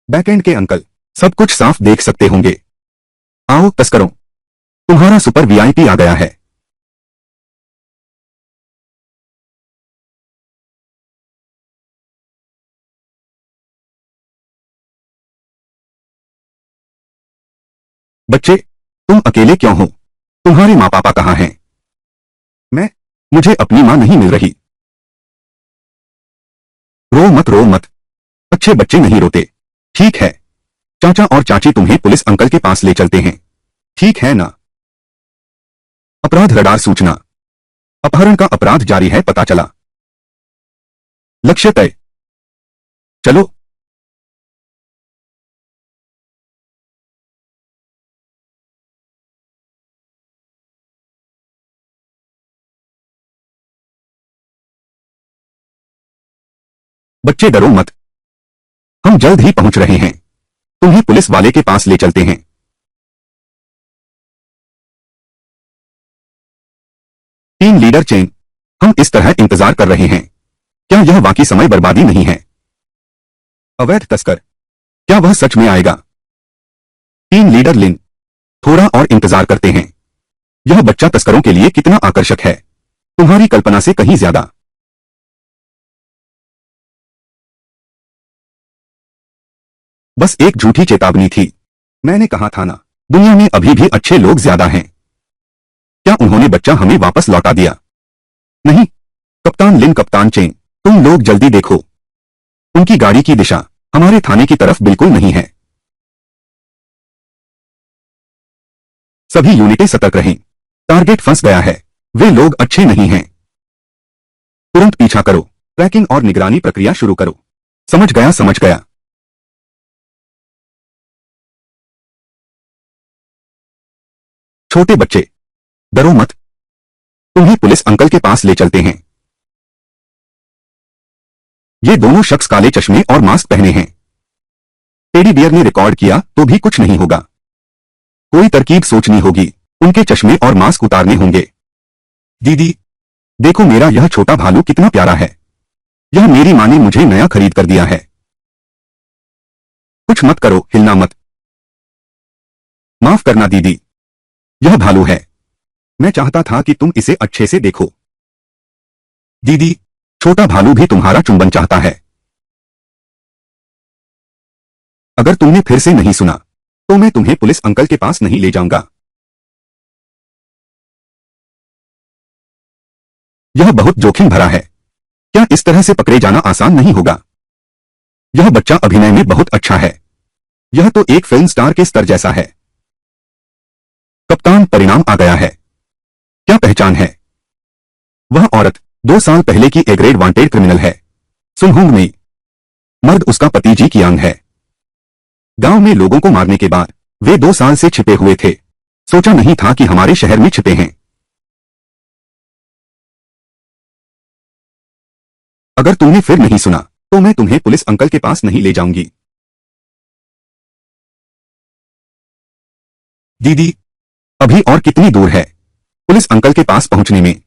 बैकएंड के अंकल सब कुछ साफ देख सकते होंगे। आओ तस्करों, तुम्हारा सुपर वीआईपी आ गया है। बच्चे, तुम अकेले क्यों हो? तुम्हारे माँ पापा कहाँ हैं? मैं मुझे अपनी माँ नहीं मिल रही। रो मत। अच्छे बच्चे नहीं रोते। ठीक है, चाचा और चाची तुम्हें पुलिस अंकल के पास ले चलते हैं, ठीक है ना? अपराध रडार सूचना। अपहरण का अपराध जारी है, पता चला। लक्ष्य तय। चलो। बच्चे डरो मत, हम जल्द ही पहुंच रहे हैं। तुम्हें पुलिस वाले के पास ले चलते हैं। टीम लीडर चेन, हम इस तरह इंतजार कर रहे हैं। क्या यह वाकई समय बर्बादी नहीं है? अवैध तस्कर, क्या वह सच में आएगा? टीम लीडर लिन, थोड़ा और इंतजार करते हैं। यह बच्चा तस्करों के लिए कितना आकर्षक है, तुम्हारी कल्पना से कहीं ज्यादा। बस एक झूठी चेतावनी थी। मैंने कहा था ना, दुनिया में अभी भी अच्छे लोग ज्यादा हैं। क्या उन्होंने बच्चा हमें वापस लौटा दिया? नहीं। कप्तान लिन, कप्तान चेन, तुम लोग जल्दी देखो। उनकी गाड़ी की दिशा हमारे थाने की तरफ बिल्कुल नहीं है। सभी यूनिटें सतर्क रहें। टारगेट फंस गया है। वे लोग अच्छे नहीं हैं। तुरंत पीछा करो। ट्रैकिंग और निगरानी प्रक्रिया शुरू करो। समझ गया, समझ गया। छोटे बच्चे, डरो मत। तुम्हें पुलिस अंकल के पास ले चलते हैं। ये दोनों शख्स काले चश्मे और मास्क पहने हैं। टेडी बियर ने रिकॉर्ड किया तो भी कुछ नहीं होगा। कोई तरकीब सोचनी होगी। उनके चश्मे और मास्क उतारने होंगे। दीदी, देखो मेरा यह छोटा भालू कितना प्यारा है। यह मेरी माँ ने मुझे नया खरीद कर दिया है। कुछ मत करो, हिलना मत। माफ करना दीदी, यह भालू है। मैं चाहता था कि तुम इसे अच्छे से देखो। दीदी, छोटा भालू भी तुम्हारा चुंबन चाहता है। अगर तुमने फिर से नहीं सुना तो मैं तुम्हें पुलिस अंकल के पास नहीं ले जाऊंगा। यह बहुत जोखिम भरा है। क्या इस तरह से पकड़े जाना आसान नहीं होगा? यह बच्चा अभिनय में बहुत अच्छा है। यह तो एक फिल्म स्टार के स्तर जैसा है। कप्तान, परिणाम आ गया है। क्या पहचान है? वह औरत 2 साल पहले की ए ग्रेड वांटेड क्रिमिनल है। सुनहुंग में। मर्द उसका पति जी कियांग है। गांव में लोगों को मारने के बाद वे 2 साल से छिपे हुए थे। सोचा नहीं था कि हमारे शहर में छिपे हैं। अगर तुमने फिर नहीं सुना तो मैं तुम्हें पुलिस अंकल के पास नहीं ले जाऊंगी। दीदी, अभी और कितनी दूर है पुलिस अंकल के पास पहुंचने में?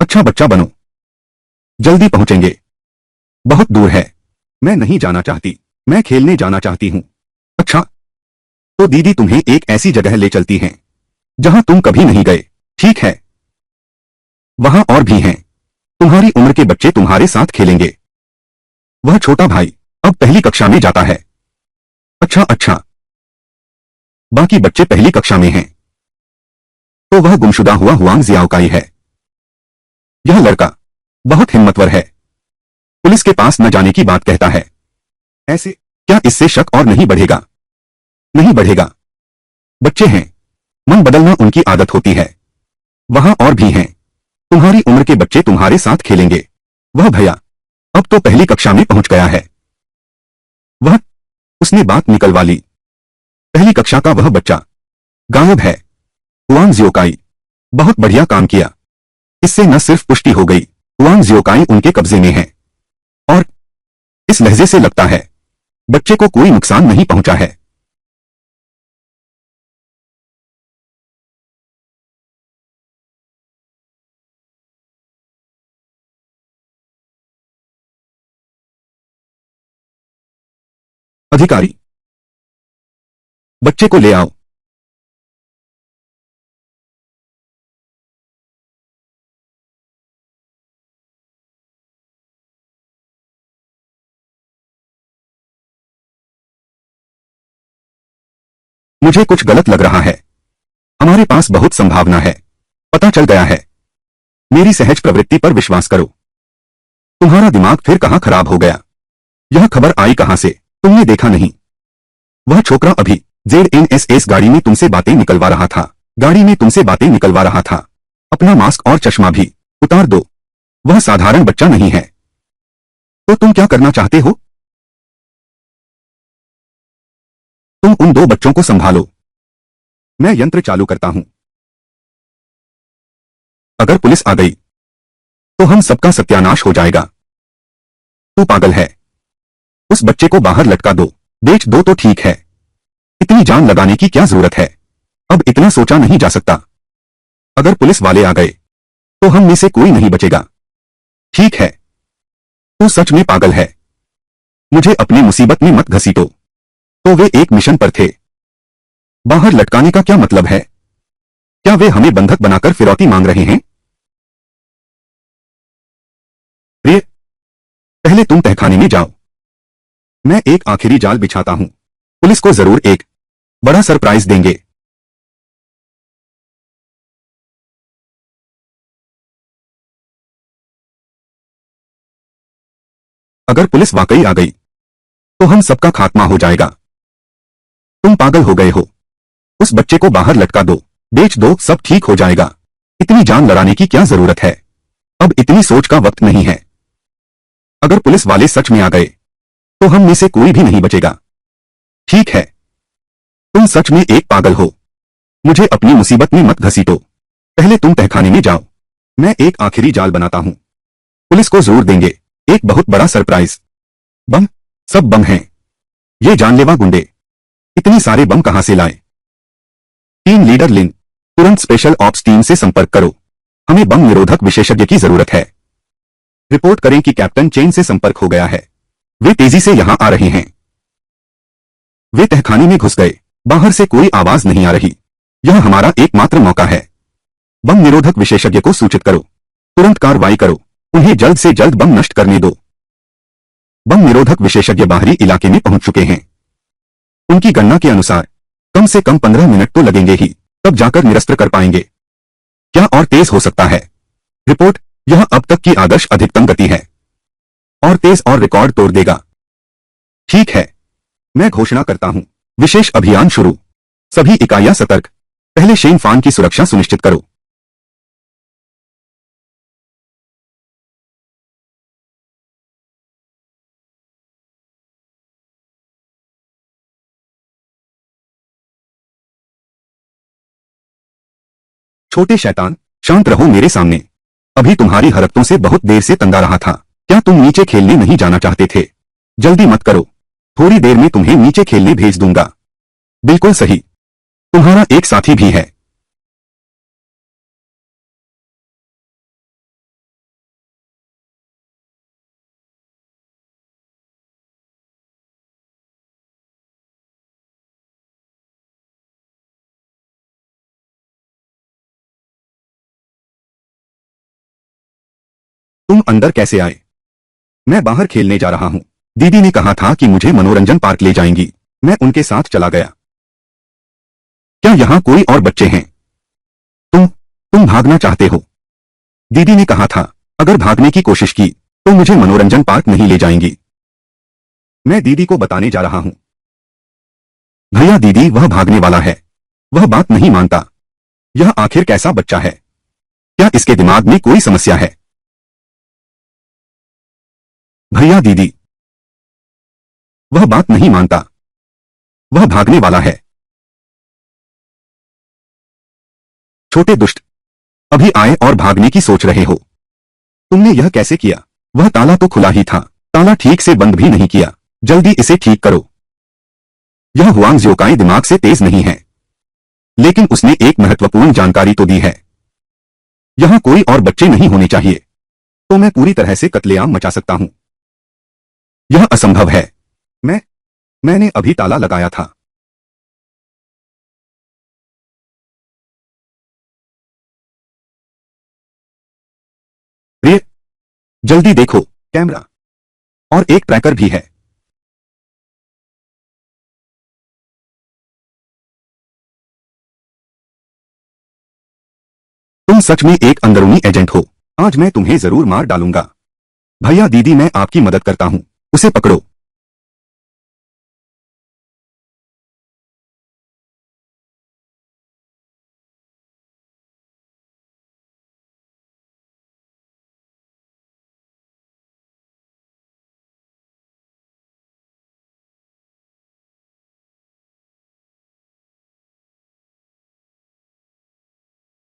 अच्छा बच्चा बनो, जल्दी पहुंचेंगे। बहुत दूर है। मैं नहीं जाना चाहती, मैं खेलने जाना चाहती हूं। अच्छा, तो दीदी तुम्हें एक ऐसी जगह ले चलती हैं जहां तुम कभी नहीं गए, ठीक है? वहां और भी हैं। तुम्हारी उम्र के बच्चे तुम्हारे साथ खेलेंगे। वह छोटा भाई अब पहली कक्षा में जाता है। अच्छा अच्छा, बाकी बच्चे पहली कक्षा में हैं। तो वह गुमशुदा हुआ हुआंग जियाओकाई है। यह लड़का बहुत हिम्मतवर है। पुलिस के पास न जाने की बात कहता है। ऐसे क्या इससे शक और नहीं बढ़ेगा? नहीं बढ़ेगा। बच्चे हैं, मन बदलना उनकी आदत होती है। वहां और भी हैं। तुम्हारी उम्र के बच्चे तुम्हारे साथ खेलेंगे। वह भैया अब तो पहली कक्षा में पहुंच गया है। वह, उसने बात निकलवा ली। पहली कक्षा का वह बच्चा गायब है। हुआंग जियोकाई, बहुत बढ़िया काम किया। इससे न सिर्फ पुष्टि हो गई, हुआंग जियोकाई उनके कब्जे में है। और इस लहजे से लगता है बच्चे को कोई नुकसान नहीं पहुंचा है। अधिकारी, बच्चे को ले आओ। मुझे कुछ गलत लग रहा है। हमारे पास बहुत संभावना है। पता चल गया है। मेरी सहज प्रवृत्ति पर विश्वास करो। तुम्हारा दिमाग फिर कहाँ खराब हो गया? यह खबर आई कहाँ से? तुमने देखा नहीं? वह छोकरा अभी ZNSS गाड़ी में तुमसे बातें निकलवा रहा था। गाड़ी में तुमसे बातें निकलवा रहा था। अपना मास्क और चश्मा भी उतार दो। वह साधारण बच्चा नहीं है। तो तुम क्या करना चाहते हो? तुम उन दो बच्चों को संभालो। मैं यंत्र चालू करता हूं। अगर पुलिस आ गई तो हम सबका सत्यानाश हो जाएगा। तू पागल है। उस बच्चे को बाहर लटका दो, बेच दो तो ठीक है। इतनी जान लगाने की क्या जरूरत है? अब इतना सोचा नहीं जा सकता। अगर पुलिस वाले आ गए तो हम में से कोई नहीं बचेगा। ठीक है। तू सच में पागल है। मुझे अपनी मुसीबत में मत घसीटो। तो वे एक मिशन पर थे। बाहर लटकाने का क्या मतलब है? क्या वे हमें बंधक बनाकर फिरौती मांग रहे हैं? प्रिय, पहले तुम तहखाने में जाओ। मैं एक आखिरी जाल बिछाता हूं। पुलिस को जरूर एक बड़ा सरप्राइज देंगे। अगर पुलिस वाकई आ गई तो हम सबका खात्मा हो जाएगा। तुम पागल हो गए हो। उस बच्चे को बाहर लटका दो, बेच दो, सब ठीक हो जाएगा। इतनी जान लड़ाने की क्या जरूरत है? अब इतनी सोच का वक्त नहीं है। अगर पुलिस वाले सच में आ गए तो हम में से कोई भी नहीं बचेगा। ठीक है। तुम सच में एक पागल हो। मुझे अपनी मुसीबत में मत घसीटो। पहले तुम तहखाने में जाओ। मैं एक आखिरी जाल बनाता हूं। पुलिस को जोर देंगे। एक बहुत बड़ा सरप्राइज। बम? सब बम हैं। ये जानलेवा गुंडे इतने सारे बम कहां से लाए? टीम लीडर लिन, तुरंत स्पेशल ऑप्स टीम से संपर्क करो। हमें बम निरोधक विशेषज्ञ की जरूरत है। रिपोर्ट करें कि कैप्टन चेन से संपर्क हो गया है। वे तेजी से यहां आ रहे हैं। वे तहखाने में घुस गए। बाहर से कोई आवाज नहीं आ रही। यह हमारा एकमात्र मौका है। बम निरोधक विशेषज्ञ को सूचित करो। तुरंत कार्रवाई करो। उन्हें जल्द से जल्द बम नष्ट करने दो। बम निरोधक विशेषज्ञ बाहरी इलाके में पहुंच चुके हैं। उनकी गणना के अनुसार कम से कम 15 मिनट तो लगेंगे ही, तब जाकर निरस्त कर पाएंगे। क्या और तेज हो सकता है? रिपोर्ट, यह अब तक की आदर्श अधिकतम गति है। और तेज और रिकॉर्ड तोड़ देगा। ठीक है। मैं घोषणा करता हूं, विशेष अभियान शुरू। सभी इकाइयां सतर्क। पहले शेन फान की सुरक्षा सुनिश्चित करो। छोटे शैतान, शांत रहो मेरे सामने। अभी तुम्हारी हरकतों से बहुत देर से तंगा रहा था। क्या तुम नीचे खेलने नहीं जाना चाहते थे? जल्दी मत करो। थोड़ी देर में तुम्हें नीचे खेलने भेज दूंगा। बिल्कुल सही। तुम्हारा एक साथी भी है। तुम अंदर कैसे आए? मैं बाहर खेलने जा रहा हूं। दीदी ने कहा था कि मुझे मनोरंजन पार्क ले जाएंगी। मैं उनके साथ चला गया। क्या यहां कोई और बच्चे हैं? तुम भागना चाहते हो? दीदी ने कहा था अगर भागने की कोशिश की तो मुझे मनोरंजन पार्क नहीं ले जाएंगी। मैं दीदी को बताने जा रहा हूं। भैया दीदी, वह भागने वाला है। वह बात नहीं मानता। यह आखिर कैसा बच्चा है? क्या इसके दिमाग में कोई समस्या है? भैया दीदी, वह बात नहीं मानता। वह भागने वाला है। छोटे दुष्ट, अभी आए और भागने की सोच रहे हो? तुमने यह कैसे किया? वह ताला तो खुला ही था। ताला ठीक से बंद भी नहीं किया। जल्दी इसे ठीक करो। यह हुआंग ज्योकाई दिमाग से तेज नहीं है, लेकिन उसने एक महत्वपूर्ण जानकारी तो दी है। यहां कोई और बच्चे नहीं होने चाहिए, तो मैं पूरी तरह से कत्लेआम मचा सकता हूं। यह असंभव है। मैंने अभी ताला लगाया था। प्रिय, जल्दी देखो, कैमरा और एक ट्रैकर भी है। तुम सच में एक अंदरूनी एजेंट हो। आज मैं तुम्हें जरूर मार डालूंगा। भैया दीदी मैं आपकी मदद करता हूं, उसे पकड़ो।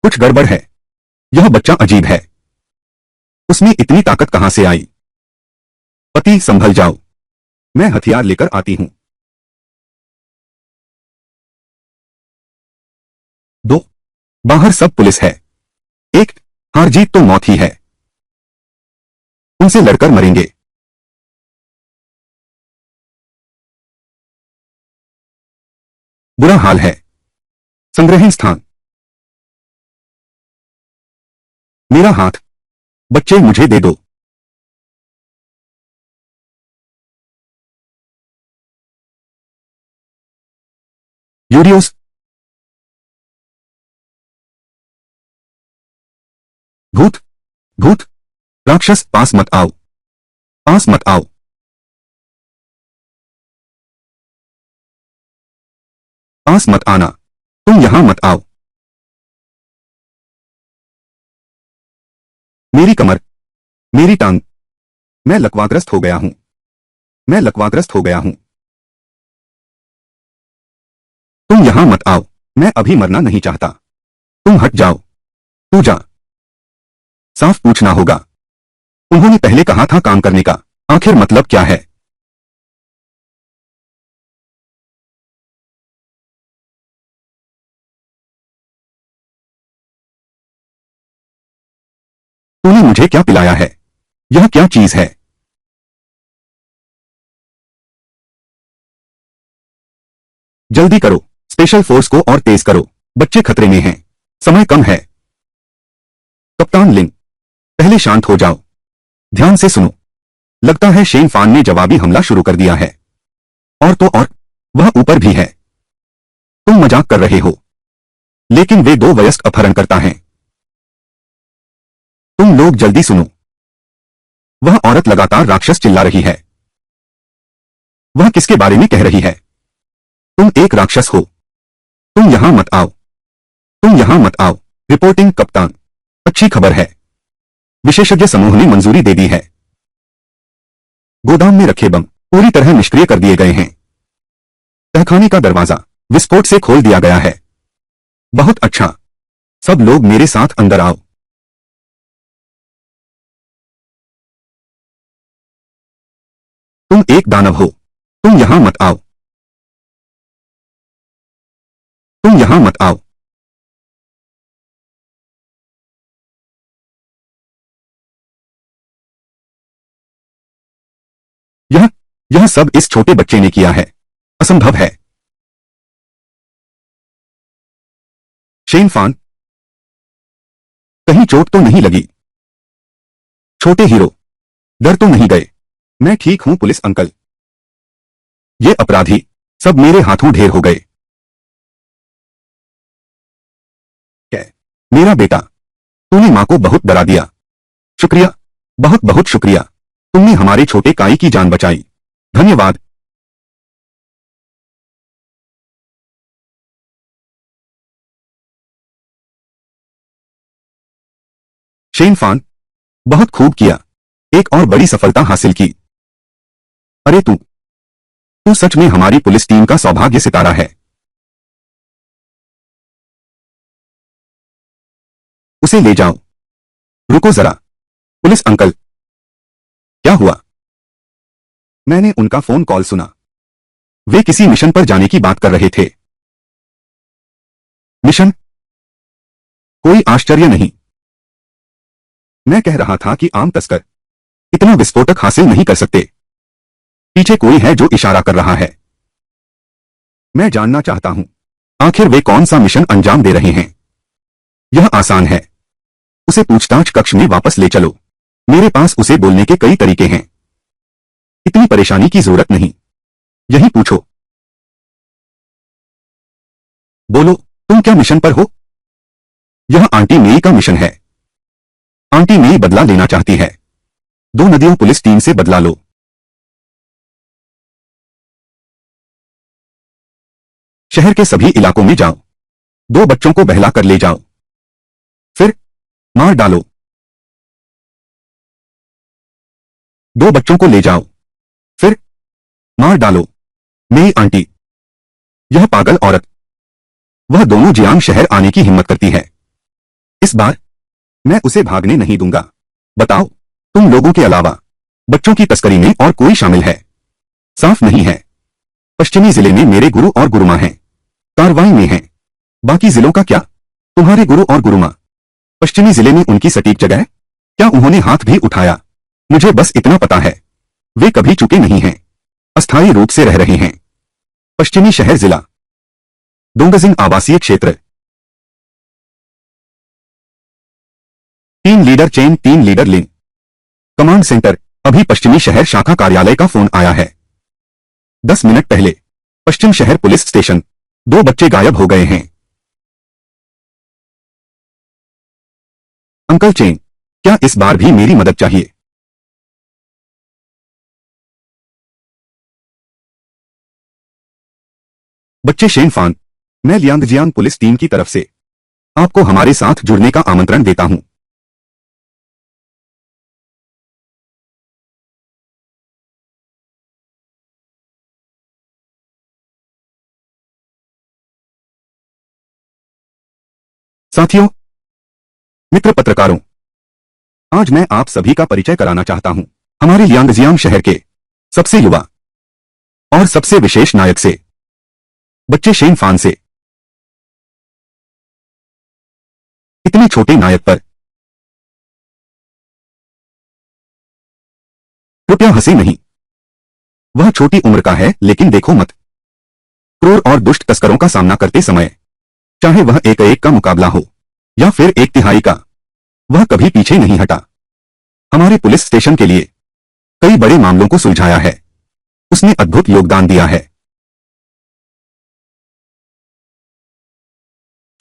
कुछ गड़बड़ है। यह बच्चा अजीब है। उसमें इतनी ताकत कहां से आई? पति संभल जाओ, मैं हथियार लेकर आती हूं। दो, बाहर सब पुलिस है। एक, हार जीत तो मौत ही है। उनसे लड़कर मरेंगे। बुरा हाल है। संग्रहण स्थान। मेरा हाथ। बच्चे मुझे दे दो। यूरियोस। भूत। भूत। राक्षस पास मत आओ। पास मत आओ। पास मत आना। तुम यहां मत आओ। मेरी कमर। मेरी टांग। मैं लकवाग्रस्त हो गया हूं। मैं लकवाग्रस्त हो गया हूं। तुम यहां मत आओ। मैं अभी मरना नहीं चाहता। तुम हट जाओ। तू जा। साफ पूछना होगा। उन्होंने पहले कहा था काम करने का। आखिर मतलब क्या है? तूने मुझे क्या पिलाया है? यह क्या चीज है? जल्दी करो। स्पेशल फोर्स को और तेज करो। बच्चे खतरे में हैं। समय कम है। कप्तान लिन, पहले शांत हो जाओ। ध्यान से सुनो। लगता है शेन फान ने जवाबी हमला शुरू कर दिया है। और तो और, वह ऊपर भी है। तुम मजाक कर रहे हो। लेकिन वे दो वयस्क अपहरणकर्ता हैं। तुम लोग जल्दी सुनो। वह औरत लगातार राक्षस चिल्ला रही है। वह किसके बारे में कह रही है? तुम एक राक्षस हो। तुम यहां मत आओ। तुम यहां मत आओ। रिपोर्टिंग कप्तान। अच्छी खबर है। विशेषज्ञ समूह ने मंजूरी दे दी है। गोदाम में रखे बम पूरी तरह निष्क्रिय कर दिए गए हैं। तहखाने का दरवाजा विस्फोट से खोल दिया गया है। बहुत अच्छा। सब लोग मेरे साथ अंदर आओ। तुम एक दानव हो। तुम यहां मत आओ। तुम यहां मत आओ। यह यह सब इस छोटे बच्चे ने किया है। असंभव है। शेन फान, कहीं चोट तो नहीं लगी? छोटे हीरो, डर तो नहीं गए? मैं ठीक हूं पुलिस अंकल। ये अपराधी सब मेरे हाथों ढेर हो गए। क्या? मेरा बेटा, तूने मां को बहुत डरा दिया। शुक्रिया। बहुत बहुत शुक्रिया। तुमने हमारे छोटे काई की जान बचाई। धन्यवाद। शेन फान, बहुत खूब किया। एक और बड़ी सफलता हासिल की। अरे तू तू सच में हमारी पुलिस टीम का सौभाग्य सितारा है। उसे ले जाओ। रुको जरा। पुलिस अंकल, क्या हुआ? मैंने उनका फोन कॉल सुना। वे किसी मिशन पर जाने की बात कर रहे थे। मिशन? कोई आश्चर्य नहीं। मैं कह रहा था कि आम तस्कर इतना विस्फोटक हासिल नहीं कर सकते। पीछे कोई है जो इशारा कर रहा है। मैं जानना चाहता हूं, आखिर वे कौन सा मिशन अंजाम दे रहे हैं? यह आसान है। उसे पूछताछ कक्ष में वापस ले चलो। मेरे पास उसे बोलने के कई तरीके हैं। इतनी परेशानी की जरूरत नहीं। यही पूछो। बोलो, तुम क्या मिशन पर हो? यह आंटी मेई का मिशन है। आंटी मेई बदला लेना चाहती है। दो नदियों पुलिस टीम से बदला लो। शहर के सभी इलाकों में जाओ। दो बच्चों को बहला कर ले जाओ, फिर मार डालो। दो बच्चों को ले जाओ, फिर मार डालो। मेरी आंटी, यह पागल औरत, वह दोनों जियांग शहर आने की हिम्मत करती है। इस बार मैं उसे भागने नहीं दूंगा। बताओ, तुम लोगों के अलावा बच्चों की तस्करी में और कोई शामिल है? साफ नहीं है। पश्चिमी जिले में मेरे गुरु और गुरुमा हैं, कार्रवाई में हैं। बाकी जिलों का क्या? तुम्हारे गुरु और गुरुमा पश्चिमी जिले में उनकी सटीक जगह, क्या उन्होंने हाथ भी उठाया? मुझे बस इतना पता है, वे कभी चुके नहीं हैं, अस्थायी रूप से रह रहे हैं। पश्चिमी शहर जिला डोंगजिंग आवासीय क्षेत्र। Team leader Chen, team leader Lin. Command centre, अभी पश्चिमी शहर शाखा कार्यालय का फोन आया है। 10 मिनट पहले पश्चिम शहर पुलिस स्टेशन, 2 बच्चे गायब हो गए हैं। अंकल चेन, क्या इस बार भी मेरी मदद चाहिए? बच्चे शेनफान, मैं लियांगजियांग पुलिस टीम की तरफ से आपको हमारे साथ जुड़ने का आमंत्रण देता हूं। साथियों, मित्र पत्रकारों, आज मैं आप सभी का परिचय कराना चाहता हूं हमारे लियांगजियांग शहर के सबसे युवा और सबसे विशेष नायक से, बच्चे शेनफान से। इतने छोटे नायक पर कृपया हंसे नहीं। वह छोटी उम्र का है, लेकिन देखो मत, क्रूर और दुष्ट तस्करों का सामना करते समय, चाहे वह एक एक का मुकाबला हो या फिर 1/3 का, वह कभी पीछे नहीं हटा। हमारे पुलिस स्टेशन के लिए कई बड़े मामलों को सुलझाया है। उसने अद्भुत योगदान दिया है।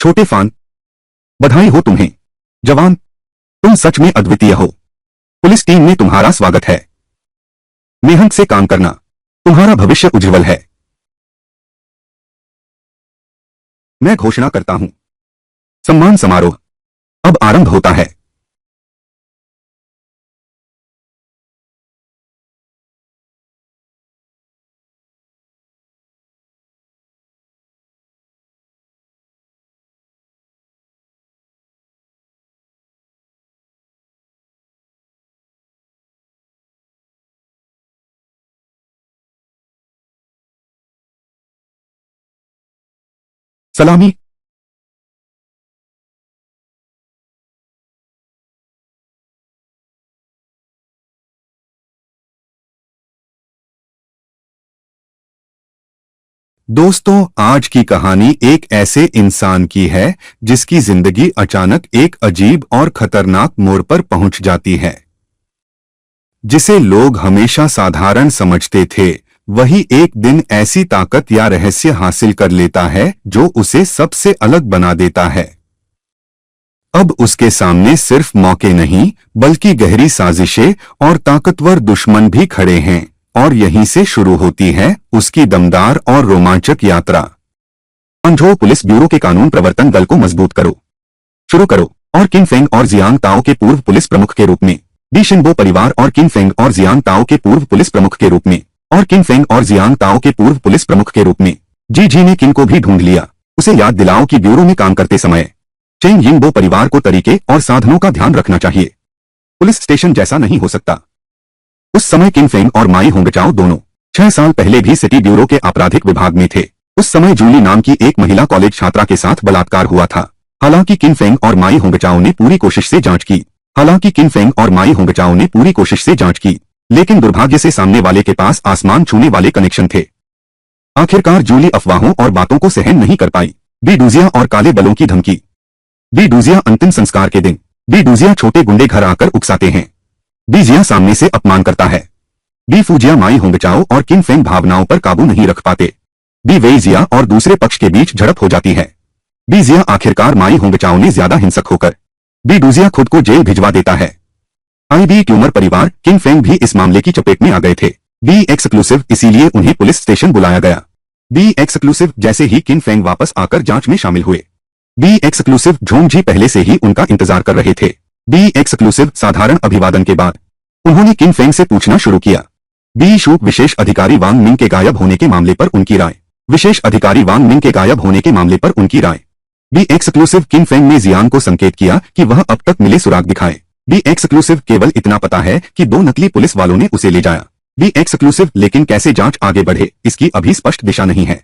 छोटे फान, बधाई हो तुम्हें। जवान, तुम सच में अद्वितीय हो। पुलिस टीम में तुम्हारा स्वागत है। मेहनत से काम करना, तुम्हारा भविष्य उज्जवल है। मैं घोषणा करता हूं, सम्मान समारोह अब आरंभ होता है। सलामी। दोस्तों, आज की कहानी एक ऐसे इंसान की है जिसकी जिंदगी अचानक एक अजीब और खतरनाक मोड़ पर पहुंच जाती है। जिसे लोग हमेशा साधारण समझते थे, वही एक दिन ऐसी ताकत या रहस्य हासिल कर लेता है जो उसे सबसे अलग बना देता है। अब उसके सामने सिर्फ मौके नहीं, बल्कि गहरी साजिशें और ताकतवर दुश्मन भी खड़े हैं, और यहीं से शुरू होती है उसकी दमदार और रोमांचक यात्रा। अंजो पुलिस ब्यूरो के कानून प्रवर्तन दल को मजबूत करो, शुरू करो। और किन फेंग और जियांग ताओ के पूर्व पुलिस प्रमुख के रूप में, डी शिनबो परिवार और किन फेंग और जियांग ताओ के पूर्व पुलिस प्रमुख के रूप में, और किन फेंग और जियांग ताओ के पूर्व पुलिस प्रमुख के रूप में। जी ने किन को भी ढूंढ लिया। उसे याद दिलाओ कि ब्यूरो में काम करते समय चेंग यिंगबो परिवार को तरीके और साधनों का ध्यान रखना चाहिए। पुलिस स्टेशन जैसा नहीं हो सकता। उस समय किन फेंग और माई होंगचाओ दोनों 6 साल पहले भी सिटी ब्यूरो के आपराधिक विभाग में थे। उस समय जूली नाम की एक महिला कॉलेज छात्रा के साथ बलात्कार हुआ था। हालांकि किन फेंग और माई होंगचाओ ने पूरी कोशिश से जांच की। लेकिन दुर्भाग्य से सामने वाले के पास आसमान छूने वाले कनेक्शन थे। आखिरकार जूली अफवाहों और बातों को सहन नहीं कर पाई। बी डूजिया और काले बलों की धमकी। बी डूजिया अंतिम संस्कार के दिन बी डूजिया छोटे गुंडे घर आकर उकसाते हैं। बी जिया सामने से अपमान करता है। बी फूजिया माई होंगचाओ और किन फेंग भावनाओं पर काबू नहीं रख पाते। बी वेइजिया और दूसरे पक्ष के बीच झड़प हो जाती है। बी जिया आखिरकार माई होंगचाओ ने ज्यादा हिंसक होकर बी डूजिया खुद को जेल भिजवा देता है। आईबी ट्यूमर परिवार किन फेंग भी इस मामले की चपेट में आ गए थे। बी एक्सक्लूसिव, इसीलिए उन्हें पुलिस स्टेशन बुलाया गया। बी एक्सक्लूसिव, जैसे ही किन फेंग वापस आकर जांच में शामिल हुए, बी एक्सक्लूसिव झोंगजी पहले से ही उनका इंतजार कर रहे थे। बी एक्सक्लूसिव साधारण अभिवादन के बाद उन्होंने किन फेंग से पूछना शुरू किया। बी शूक, विशेष अधिकारी वांग मिंग के गायब होने के मामले पर उनकी राय। विशेष अधिकारी वांग मिंग के गायब होने के मामले पर उनकी राय। बी एक्सक्लूसिव, किन फेंग ने जियान को संकेत किया कि वह अब तक मिले सुराग दिखाए। बी एक्सक्लूसिव, केवल इतना पता है कि 2 नकली पुलिस वालों ने उसे ले जाया। बी एक्सक्लूसिव, लेकिन कैसे जांच आगे बढ़े इसकी अभी स्पष्ट दिशा नहीं है।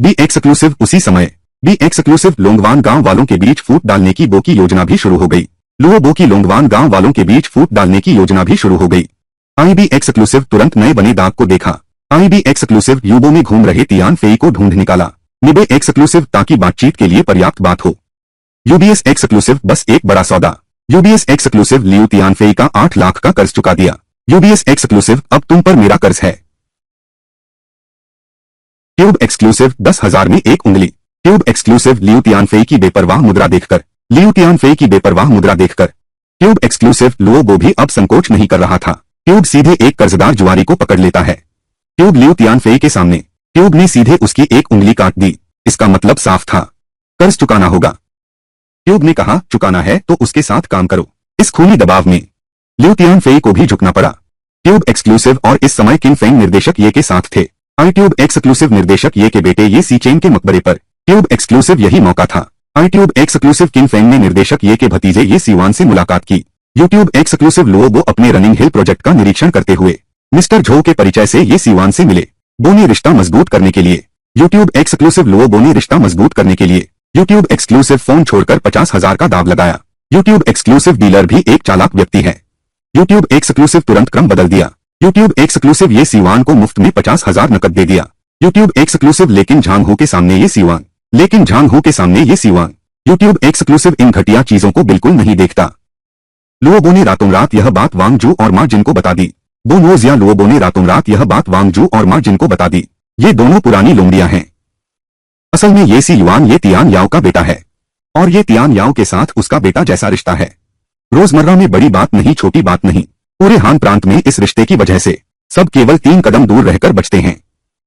बी एक्सक्लूसिव, उसी समय बी एक्सक्लूसिव, लोंगवान गांव वालों के बीच फूट डालने की बो की योजना भी शुरू हो गई। लुओ बो की लोंगवान गांव वालों के बीच फूट डालने की योजना भी शुरू हो गई। आईबी एक्सक्लूसिव तुरंत नए बने दाग को देखा। आईबी एक्सक्लूसिव यूबो में घूम रहे तियान फेई को ढूंढ निकाला। निबे एक्सक्लूसिव, ताकि बातचीत के लिए पर्याप्त बात हो। यूबीएस एक्सक्लूसिव, बस एक बड़ा सौदा। UBS exclusive, Liu Tian Fei का 8 लाख का कर्ज चुका दिया। यूबीएस एक्सक्लूसिव, अब तुम पर मेरा कर्ज है। ट्यूब एक्सक्लूसिव, 10,000 में एक उंगली। Tube exclusive, Liu Tian Fei की बेपरवाह मुद्रा देखकर। लियू तियान फेई की बेपरवाह मुद्रा देखकर ट्यूब एक्सक्लूसिव, लुओ बो भी अब संकोच नहीं कर रहा था। ट्यूब सीधे एक कर्जदार जुआरी को पकड़ लेता है। ट्यूब लियू तियान फेई के सामने, ट्यूब ने सीधे उसकी एक उंगली काट दी। इसका मतलब साफ था, कर्ज चुकाना होगा। ट्यूब ने कहा, चुकाना है तो उसके साथ काम करो। इस खूनी दबाव में लियू तियान फेई को भी झुकना पड़ा। ट्यूब एक्सक्लूसिव और इस समय किन फेंग निर्देशक ये के साथ थे। आई ट्यूब एक्सक्लूसिव निर्देशक ये के बेटे ये सी चेंग के मकबरे पर ट्यूब एक्सक्लूसिव यही मौका था। आई ट्यूब एक्सक्लूसिव किन फेंग ने निर्देशक ये के भतीजे ये सीवान से मुलाकात की। यूट्यूब एक्सक्लूसिव, लुओ बो अपने रनिंग हिल प्रोजेक्ट का निरीक्षण करते हुए मिस्टर झो के परिचय से ये सीवान से मिले। बो ने रिश्ता मजबूत करने के लिए यूट्यूब एक्सक्लूसिव, लुओ बो ने रिश्ता मजबूत करने के लिए यूट्यूब एक्सक्लूसिव फोन छोड़कर 50,000 का दाव लगाया। यूट्यूब एक्सक्लूसिव डीलर भी एक चालाक व्यक्ति है। यूट्यूब एक्सक्लूसिव तुरंत क्रम बदल दिया। यूट्यूब एक्सक्लूसिव ये सीवान को मुफ्त में 50,000 नकद दे दिया। यूट्यूब एक्सक्लूसिव, लेकिन झांग हू के सामने ये सीवान, लेकिन झांग हू के सामने ये सीवान यूट्यूब एक्सक्लूसिव इन घटिया चीजों को बिल्कुल नहीं देखता। लुओ बो ने रातों रात यह बात वांग जू और मां जिन को बता दी। बो नोज या लुओ बो ने रातों रात यह बात वांग जू और मां जिन को बता दी। ये दोनों पुरानी लोमड़ियां हैं। असल में ये सी युआन ये तियान याओ का बेटा है और ये तियान याओ के साथ उसका बेटा जैसा रिश्ता है। रोजमर्रा में बड़ी बात नहीं, छोटी बात नहीं, पूरे हान प्रांत में इस रिश्ते की वजह से सब केवल 3 कदम दूर रहकर बचते हैं।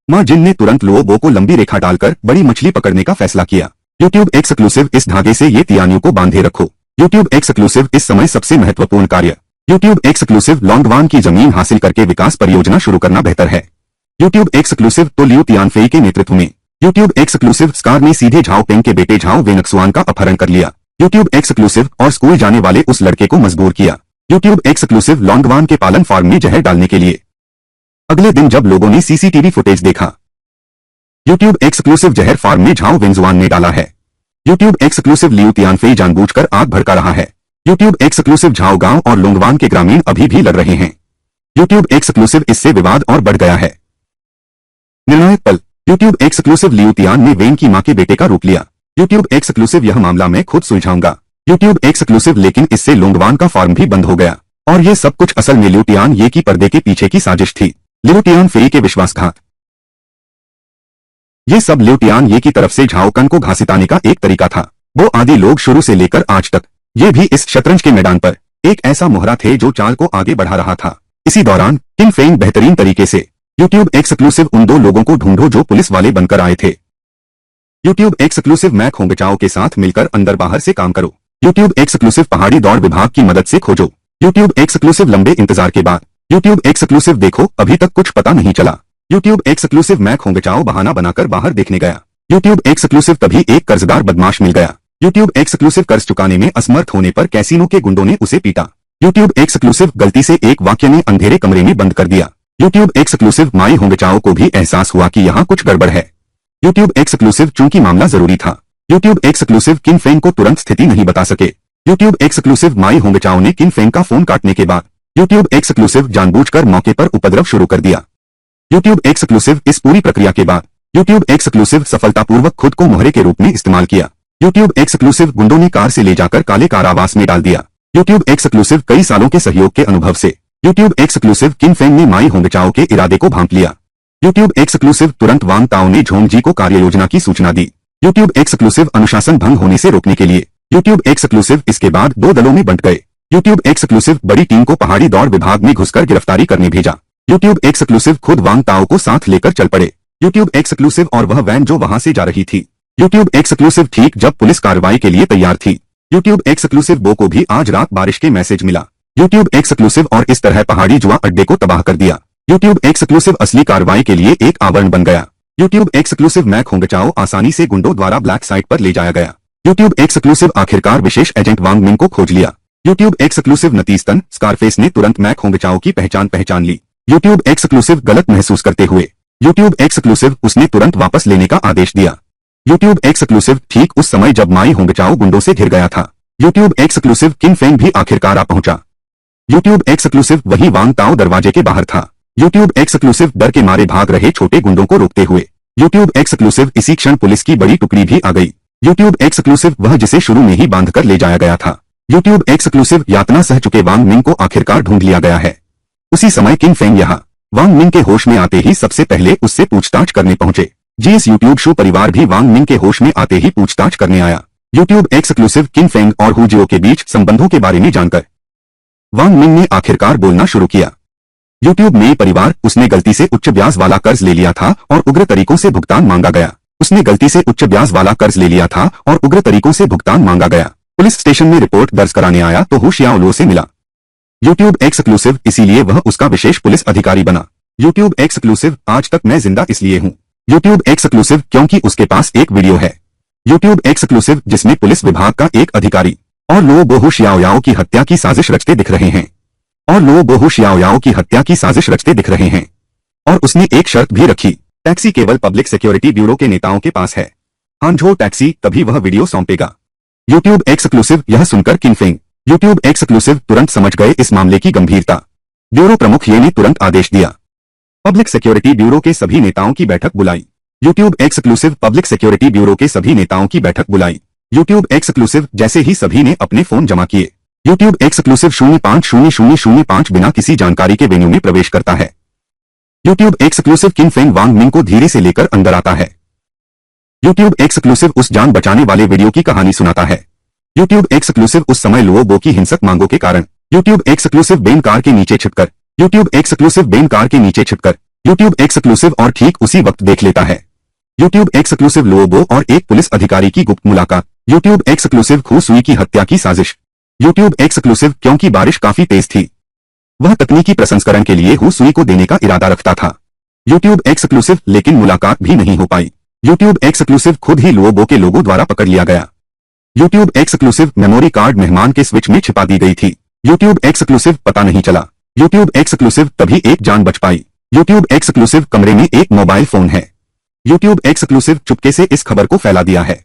मां जिन ने तुरंत लुओ बो को लंबी रेखा डालकर बड़ी मछली पकड़ने का फैसला किया। यूट्यूब एक्सक्लूसिव, इस धागे से ये तियानियों को बांधे रखो। यूट्यूब एक्सक्लूसिव, इस समय सबसे महत्वपूर्ण कार्य यूट्यूब एक्सक्लूसिव, लोंगवान की जमीन हासिल करके विकास परियोजना शुरू करना बेहतर है। यूट्यूब एक्सक्लूसिव, तो लियू तियान फेई के नेतृत्व में यूट्यूब एक्सक्लूसिव स्कार ने सीधे झाओ पेंग के बेटे झाओ वेनक्सुआन का अपहरण कर लिया। यूट्यूब एक्सक्लूसिव और स्कूल जाने वाले उस लड़के को मजबूर किया। यूट्यूब एक्सक्लूसिव, लोंगवान के पालन फार्म में जहर डालने के लिए। अगले दिन जब लोगों ने सीसीटीवी फुटेज देखा, यूट्यूब एक्सक्लूसिव जहर फार्म में झाओ वेनजुआन ने डाला है। YouTube exclusive, Liu Tian Fei जानबूझकर आग भड़का रहा है। यूट्यूब एक्सक्लूसिव, झाओ गांव और लोंगवान के ग्रामीण अभी भी लड़ रहे हैं। यूट्यूब एक्सक्लूसिव, इससे विवाद और बढ़ गया है। निर्णायक पल, यूट्यूब एक्सक्लूसिव, लियू तियान ने वेन की मां के बेटे का रूप लिया। यूट्यूब एक्सक्लूसिव, यह मामला मैं खुद सुलझाऊंगा। यूट्यूब एक्सक्लूसिव, लेकिन इससे लोंगवान का फार्म भी बंद हो गया और ये सब कुछ असल में लियू तियान ये की पर्दे के पीछे की साजिश थी। लियू तियान फेई के विश्वासघात, ये सब लियू तियान ये की तरफ से झाओ कन को घसीटाने का एक तरीका था। वो आदि लोग शुरू से लेकर आज तक ये भी इस शतरंज के मैदान पर एक ऐसा मोहरा थे जो चाल को आगे बढ़ा रहा था। इसी दौरान किन फेंग बेहतरीन तरीके से यूट्यूब एक्सक्लूसिव, उन 2 लोगों को ढूंढो जो पुलिस वाले बनकर आए थे। यूट्यूब एक्सक्लूसिव, मैक होंगचाओ के साथ मिलकर अंदर बाहर से काम करो। यूट्यूब एक्सक्लूसिव, पहाड़ी दौड़ विभाग की मदद से खोजो। यूट्यूब एक्सक्लूसिव, लंबे इंतजार के बाद यूट्यूब एक्सक्लूसिव, देखो अभी तक कुछ पता नहीं चला। यूट्यूब एक्सक्लूसिव, मैक होंगचाओ बहाना बनाकर बाहर देखने गया। यूट्यूब एक्सक्लूसिव, तभी एक कर्जदार बदमाश मिल गया। यूट्यूब एक्सक्लूसिव, कर्ज चुकाने में असमर्थ होने पर कैसीनो के गुंडों ने उसे पीटा। यूट्यूब एक्सक्लूसिव, गलती से एक वाक्य ने अंधेरे कमरे में बंद कर दिया। यूट्यूब एक्सक्लूसिव, माई होंगचाओ को भी एहसास हुआ कि यहाँ कुछ गड़बड़ है। यूट्यूब एक्सक्लूसिव, चूंकि मामला जरूरी था, यूट्यूब एक्सक्लूसिव किन फेंग को तुरंत स्थिति नहीं बता सके। यूट्यूब एक्सक्लूसिव, माई होंगचाओ ने किन फेंग का फोन काटने के बाद यूट्यूब एक्सक्लूसिव जानबूझकर मौके पर उपद्रव शुरू कर दिया। यूट्यूब एक्सक्लूसिव, इस पूरी प्रक्रिया के बाद यूट्यूब एक्सक्लूसिव सफलतापूर्वक खुद को मोहरे के रूप में इस्तेमाल किया। यूट्यूब एक्सक्लूसिव, गुंडों ने कार से ले जाकर काले कारावास में डाल दिया। यूट्यूब एक्सक्लूसिव, कई सालों के सहयोग के अनुभव से यूट्यूब एक्सक्लूसिव, किन फेंग ने माई होंगचाओ के इरादे को भांप लिया। यूट्यूब एक्सक्लूसिव, तुरंत वांग ताओ ने झोंग जी को कार्य योजना की सूचना दी। यूट्यूब एक्सक्लूसिव, अनुशासन भंग होने से रोकने के लिए यूट्यूब एक्सक्लूसिव, इसके बाद 2 दलों में बंट गए। यूट्यूब एक्सक्लूसिव बड़ी टीम को पहाड़ी दौड़ विभाग में घुसकर गिरफ्तारी करने भेजा। यूट्यूब एक्सक्लूसिव खुद वांग ताओ को साथ लेकर चल पड़े। यूट्यूब एक्सक्लूसिव और वह वैन जो वहां से जा रही थी। यूट्यूब एक्सक्लूसिव ठीक जब पुलिस कार्रवाई के लिए तैयार थी। यूट्यूब एक्सक्लूसिव बो को भी आज रात बारिश के मैसेज मिला। यूट्यूब एक्सक्लूसिव और इस तरह पहाड़ी जुआ अड्डे को तबाह कर दिया। यूट्यूब एक्सक्लूसिव असली कार्रवाई के लिए एक आवरण बन गया। यूट्यूब एक्सक्लूसिव मैक होंगचाओ आसानी से गुंडों द्वारा ब्लैक साइट पर ले जाया गया। यूट्यूब एक्सक्लूसिव आखिरकार विशेष एजेंट वांग मिंग को खोज लिया। यूट्यूब एक्सक्लूसिव नतीजतन स्कारफेस ने तुरंत मैक होंगचाओ की पहचान ली। यूट्यूब एक्सक्लूसिव गलत महसूस करते हुए यूट्यूब एक्सक्लूसिव उसने तुरंत वापस लेने का आदेश दिया। यूट्यूब एक्सक्लूसिव ठीक उस समय जब माई होंगचाओ गुंडों से घिर गया था। यूट्यूब एक्सक्लूसिव किन फेंग भी आखिरकार आ पहुंचा। यूट्यूब एक्सक्लूसिव वही वांग ताओ दरवाजे के बाहर था। यूट्यूब एक्सक्लूसिव डर के मारे भाग रहे छोटे गुंडों को रोकते हुए। यूट्यूब एक्सक्लूसिव इसी क्षण पुलिस की बड़ी टुकड़ी भी आ गई। यूट्यूब एक्सक्लूसिव वह जिसे शुरू में ही बांधकर ले जाया गया था। यूट्यूब एक्सक्लूसिव यातना सह चुके वांग मिंग को आखिरकार ढूंढ लिया गया है। उसी समय किन फेंग यहाँ वांग मिंग के होश में आते ही सबसे पहले उससे पूछताछ करने पहुंचे। जीएस यूट्यूब शो परिवार भी वांग मिंग के होश में आते ही पूछताछ करने आया। यूट्यूब एक्सक्लूसिव किन फेंग और हुजियो के बीच संबंधों के बारे में जानकर वांग मिंग ने आखिरकार बोलना शुरू किया। यूट्यूब में परिवार उसने गलती से उच्च ब्याज वाला कर्ज ले लिया था और उग्र तरीकों से भुगतान मांगा गया। उसने गलती से उच्च ब्याज वाला कर्ज ले लिया था और उग्र तरीकों से भुगतान मांगा गया। पुलिस स्टेशन में रिपोर्ट दर्ज कराने आया तो हु शियाओलुओ से मिला। यूट्यूब एक्सक्लूसिव इसीलिए वह उसका विशेष पुलिस अधिकारी बना। यूट्यूब एक्सक्लूसिव आज तक मैं जिंदा इसलिए हूँ। यूट्यूब एक्सक्लूसिव क्योंकि उसके पास एक वीडियो है। यूट्यूब एक्सक्लूसिव जिसमें पुलिस विभाग का एक अधिकारी और लो बोहू शियाओयाओ की हत्या की साजिश रचते दिख रहे हैं और उसने एक शर्त भी रखी, टैक्सी केवल पब्लिक सिक्योरिटी ब्यूरो के नेताओं के पास है। हांझो टैक्सी तभी वह वीडियो सौंपेगा। यूट्यूब एक्सक्लूसिव यह सुनकर किनफेंग यूट्यूब एक्सक्लूसिव तुरंत समझ गए इस मामले की गंभीरता। ब्यूरो प्रमुख ये ने तुरंत आदेश दिया। पब्लिक सिक्योरिटी ब्यूरो के सभी नेताओं की बैठक बुलाई। YouTube exclusive public security bureau के सभी नेताओं की बैठक बुलाई। यूट्यूब एक्सक्लूसिव जैसे ही सभी ने अपने फोन जमा किए। यूट्यूब एक्सक्लूसिव 050005 बिना किसी जानकारी के वेन्यू में प्रवेश करता है। यूट्यूब एक्सक्लूसिव किन फेंग वांग मिंग को धीरे से लेकर अंदर आता है। यूट्यूब एक्सक्लूसिव उस जान बचाने वाले वीडियो की कहानी सुनाता है। यूट्यूब एक्सक्लूसिव उस समय लुओ बो की हिंसक मांगों के कारण यूट्यूब एक्सक्लूसिव बेन कार के नीचे छिपकर यूट्यूब एक्सक्लूसिव और ठीक उसी वक्त देख लेता है। यूट्यूब एक्सक्लूसिव लुओ बो और एक पुलिस अधिकारी की गुप्त मुलाकात। यूट्यूब एक्सक्लूसिव खू सुई की हत्या की साजिश। यूट्यूब एक्सक्लूसिव क्योंकि बारिश काफी तेज थी वह तकनीकी प्रसंस्करण के लिए हु सुई को देने का इरादा रखता था। यूट्यूब एक्सक्लूसिव लेकिन मुलाकात भी नहीं हो पाई। यूट्यूब एक्सक्लूसिव खुद ही लुओ बो के लोगों द्वारा पकड़ लिया गया। यूट्यूब एक्सक्लूसिव मेमोरी कार्ड मेहमान के स्विच में छिपा दी गई थी। यूट्यूब एक्सक्लूसिव पता नहीं चला। यूट्यूब एक्सक्लूसिव तभी एक जान बच पाई। यूट्यूब एक्सक्लूसिव कमरे में एक मोबाइल फोन है। यूट्यूब एक्सक्लूसिव चुपके से इस खबर को फैला दिया है।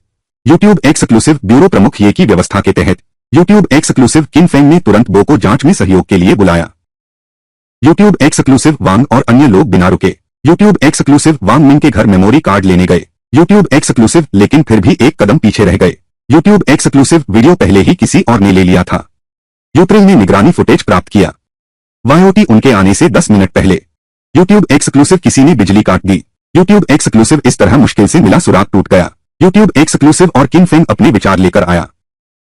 यूट्यूब एक्सक्लूसिव ब्यूरो प्रमुख ये की व्यवस्था के तहत यूट्यूब एक्सक्लूसिव किन फेंग ने तुरंत बो को जांच में सहयोग के लिए बुलाया। यूट्यूब एक्सक्लूसिव वांग और अन्य लोग बिना रुके यूट्यूब एक्सक्लूसिव वांग मिंग के घर मेमोरी कार्ड लेने गए। यूट्यूब एक्सक्लूसिव लेकिन फिर भी एक कदम पीछे रह गए। यूट्यूब एक्सक्लूसिव वीडियो पहले ही किसी और ने ले लिया था। यूट्यूब ने निगरानी फुटेज प्राप्त किया। वायोटी उनके आने से 10 मिनट पहले यूट्यूब एक्सक्लूसिव किसी ने बिजली काट दी। यूट्यूब एक्सक्लूसिव इस तरह मुश्किल से मिला सुराग टूट गया। यूट्यूब एक्सक्लूसिव और किन फेंग अपने विचार लेकर आया।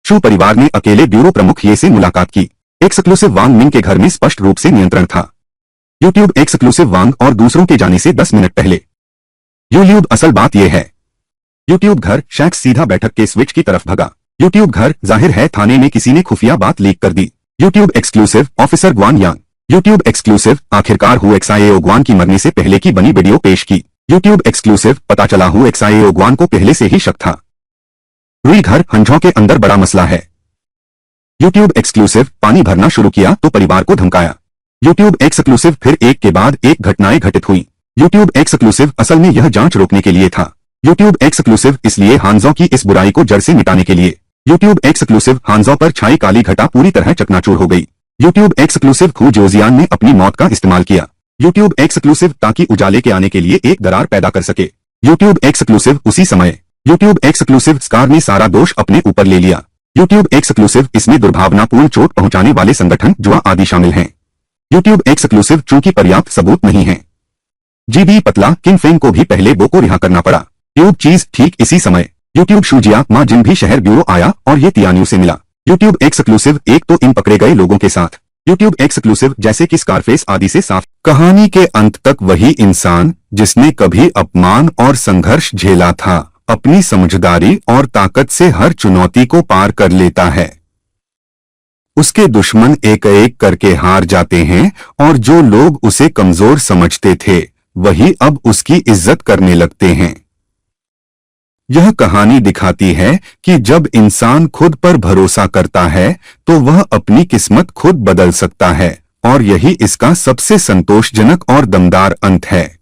शू परिवार ने अकेले ब्यूरो प्रमुख ये से मुलाकात की। एक्सक्लूसिव वांग मिंग के घर में स्पष्ट रूप से नियंत्रण था। यूट्यूब एक्सक्लूसिव वांग और दूसरों के जाने से 10 मिनट पहले। यूट्यूब असल बात यह है। यूट्यूब घर शैक्स सीधा बैठक के स्विच की तरफ भगा। यूट्यूब घर जाहिर है थाने में किसी ने खुफिया बात लीक कर दी। यूट्यूब एक्सक्लूसिव ऑफिसर ग्वान यांग। यूट्यूब एक्सक्लूसिव आखिरकार हु एक्सआईएओ ग्वान की मरने से पहले की बनी वीडियो पेश की। यूट्यूब एक्सक्लूसिव पता चला हु एक्सआईएओ ग्वान को पहले से ही शक था। रुई घर हंझों के अंदर बड़ा मसला है। यूट्यूब एक्सक्लूसिव पानी भरना शुरू किया तो परिवार को धमकाया। यूट्यूब एक्सक्लूसिव फिर एक के बाद एक घटनाएं घटित हुई। यूट्यूब एक्सक्लूसिव असल में यह जांच रोकने के लिए था। यूट्यूब एक्सक्लूसिव इसलिए हांजो की इस बुराई को जड़ से मिटाने के लिए। यूट्यूब एक्सक्लूसिव हांजो पर छाई काली घटा पूरी तरह चकनाचूर हो गई। यूट्यूब एक्सक्लूसिव खू जोजियान ने अपनी मौत का इस्तेमाल किया। यूट्यूब एक्सक्लूसिव ताकि उजाले के आने के लिए एक दरार पैदा कर सके। यूट्यूब एक्सक्लूसिव उसी समय यूट्यूब एक्सक्लूसिव स्कार ने सारा दोष अपने ऊपर ले लिया। यूट्यूब एक्सक्लूसिव इसमें दुर्भावनापूर्ण चोट पहुंचाने वाले संगठन जुआ आदि शामिल हैं। यूट्यूब एक्सक्लूसिव चूंकि पर्याप्त सबूत नहीं है। जीबी पतला किन फेंग को भी पहले बो को रिहा करना पड़ा। ट्यूब चीज ठीक इसी समय यूट्यूब शूजिया माँ जिन भी शहर ब्यूरो आया और ये तियान्यू से मिला। YouTube exclusive. एक तो इन पकड़े गए लोगों के साथ YouTube एक्सक्लूसिव जैसे कि स्कारफेस आदि से साफ। कहानी के अंत तक वही इंसान जिसने कभी अपमान और संघर्ष झेला था, अपनी समझदारी और ताकत से हर चुनौती को पार कर लेता है। उसके दुश्मन एक एक करके हार जाते हैं और जो लोग उसे कमजोर समझते थे वही अब उसकी इज्जत करने लगते हैं। यह कहानी दिखाती है कि जब इंसान खुद पर भरोसा करता है तो वह अपनी किस्मत खुद बदल सकता है और यही इसका सबसे संतोषजनक और दमदार अंत है।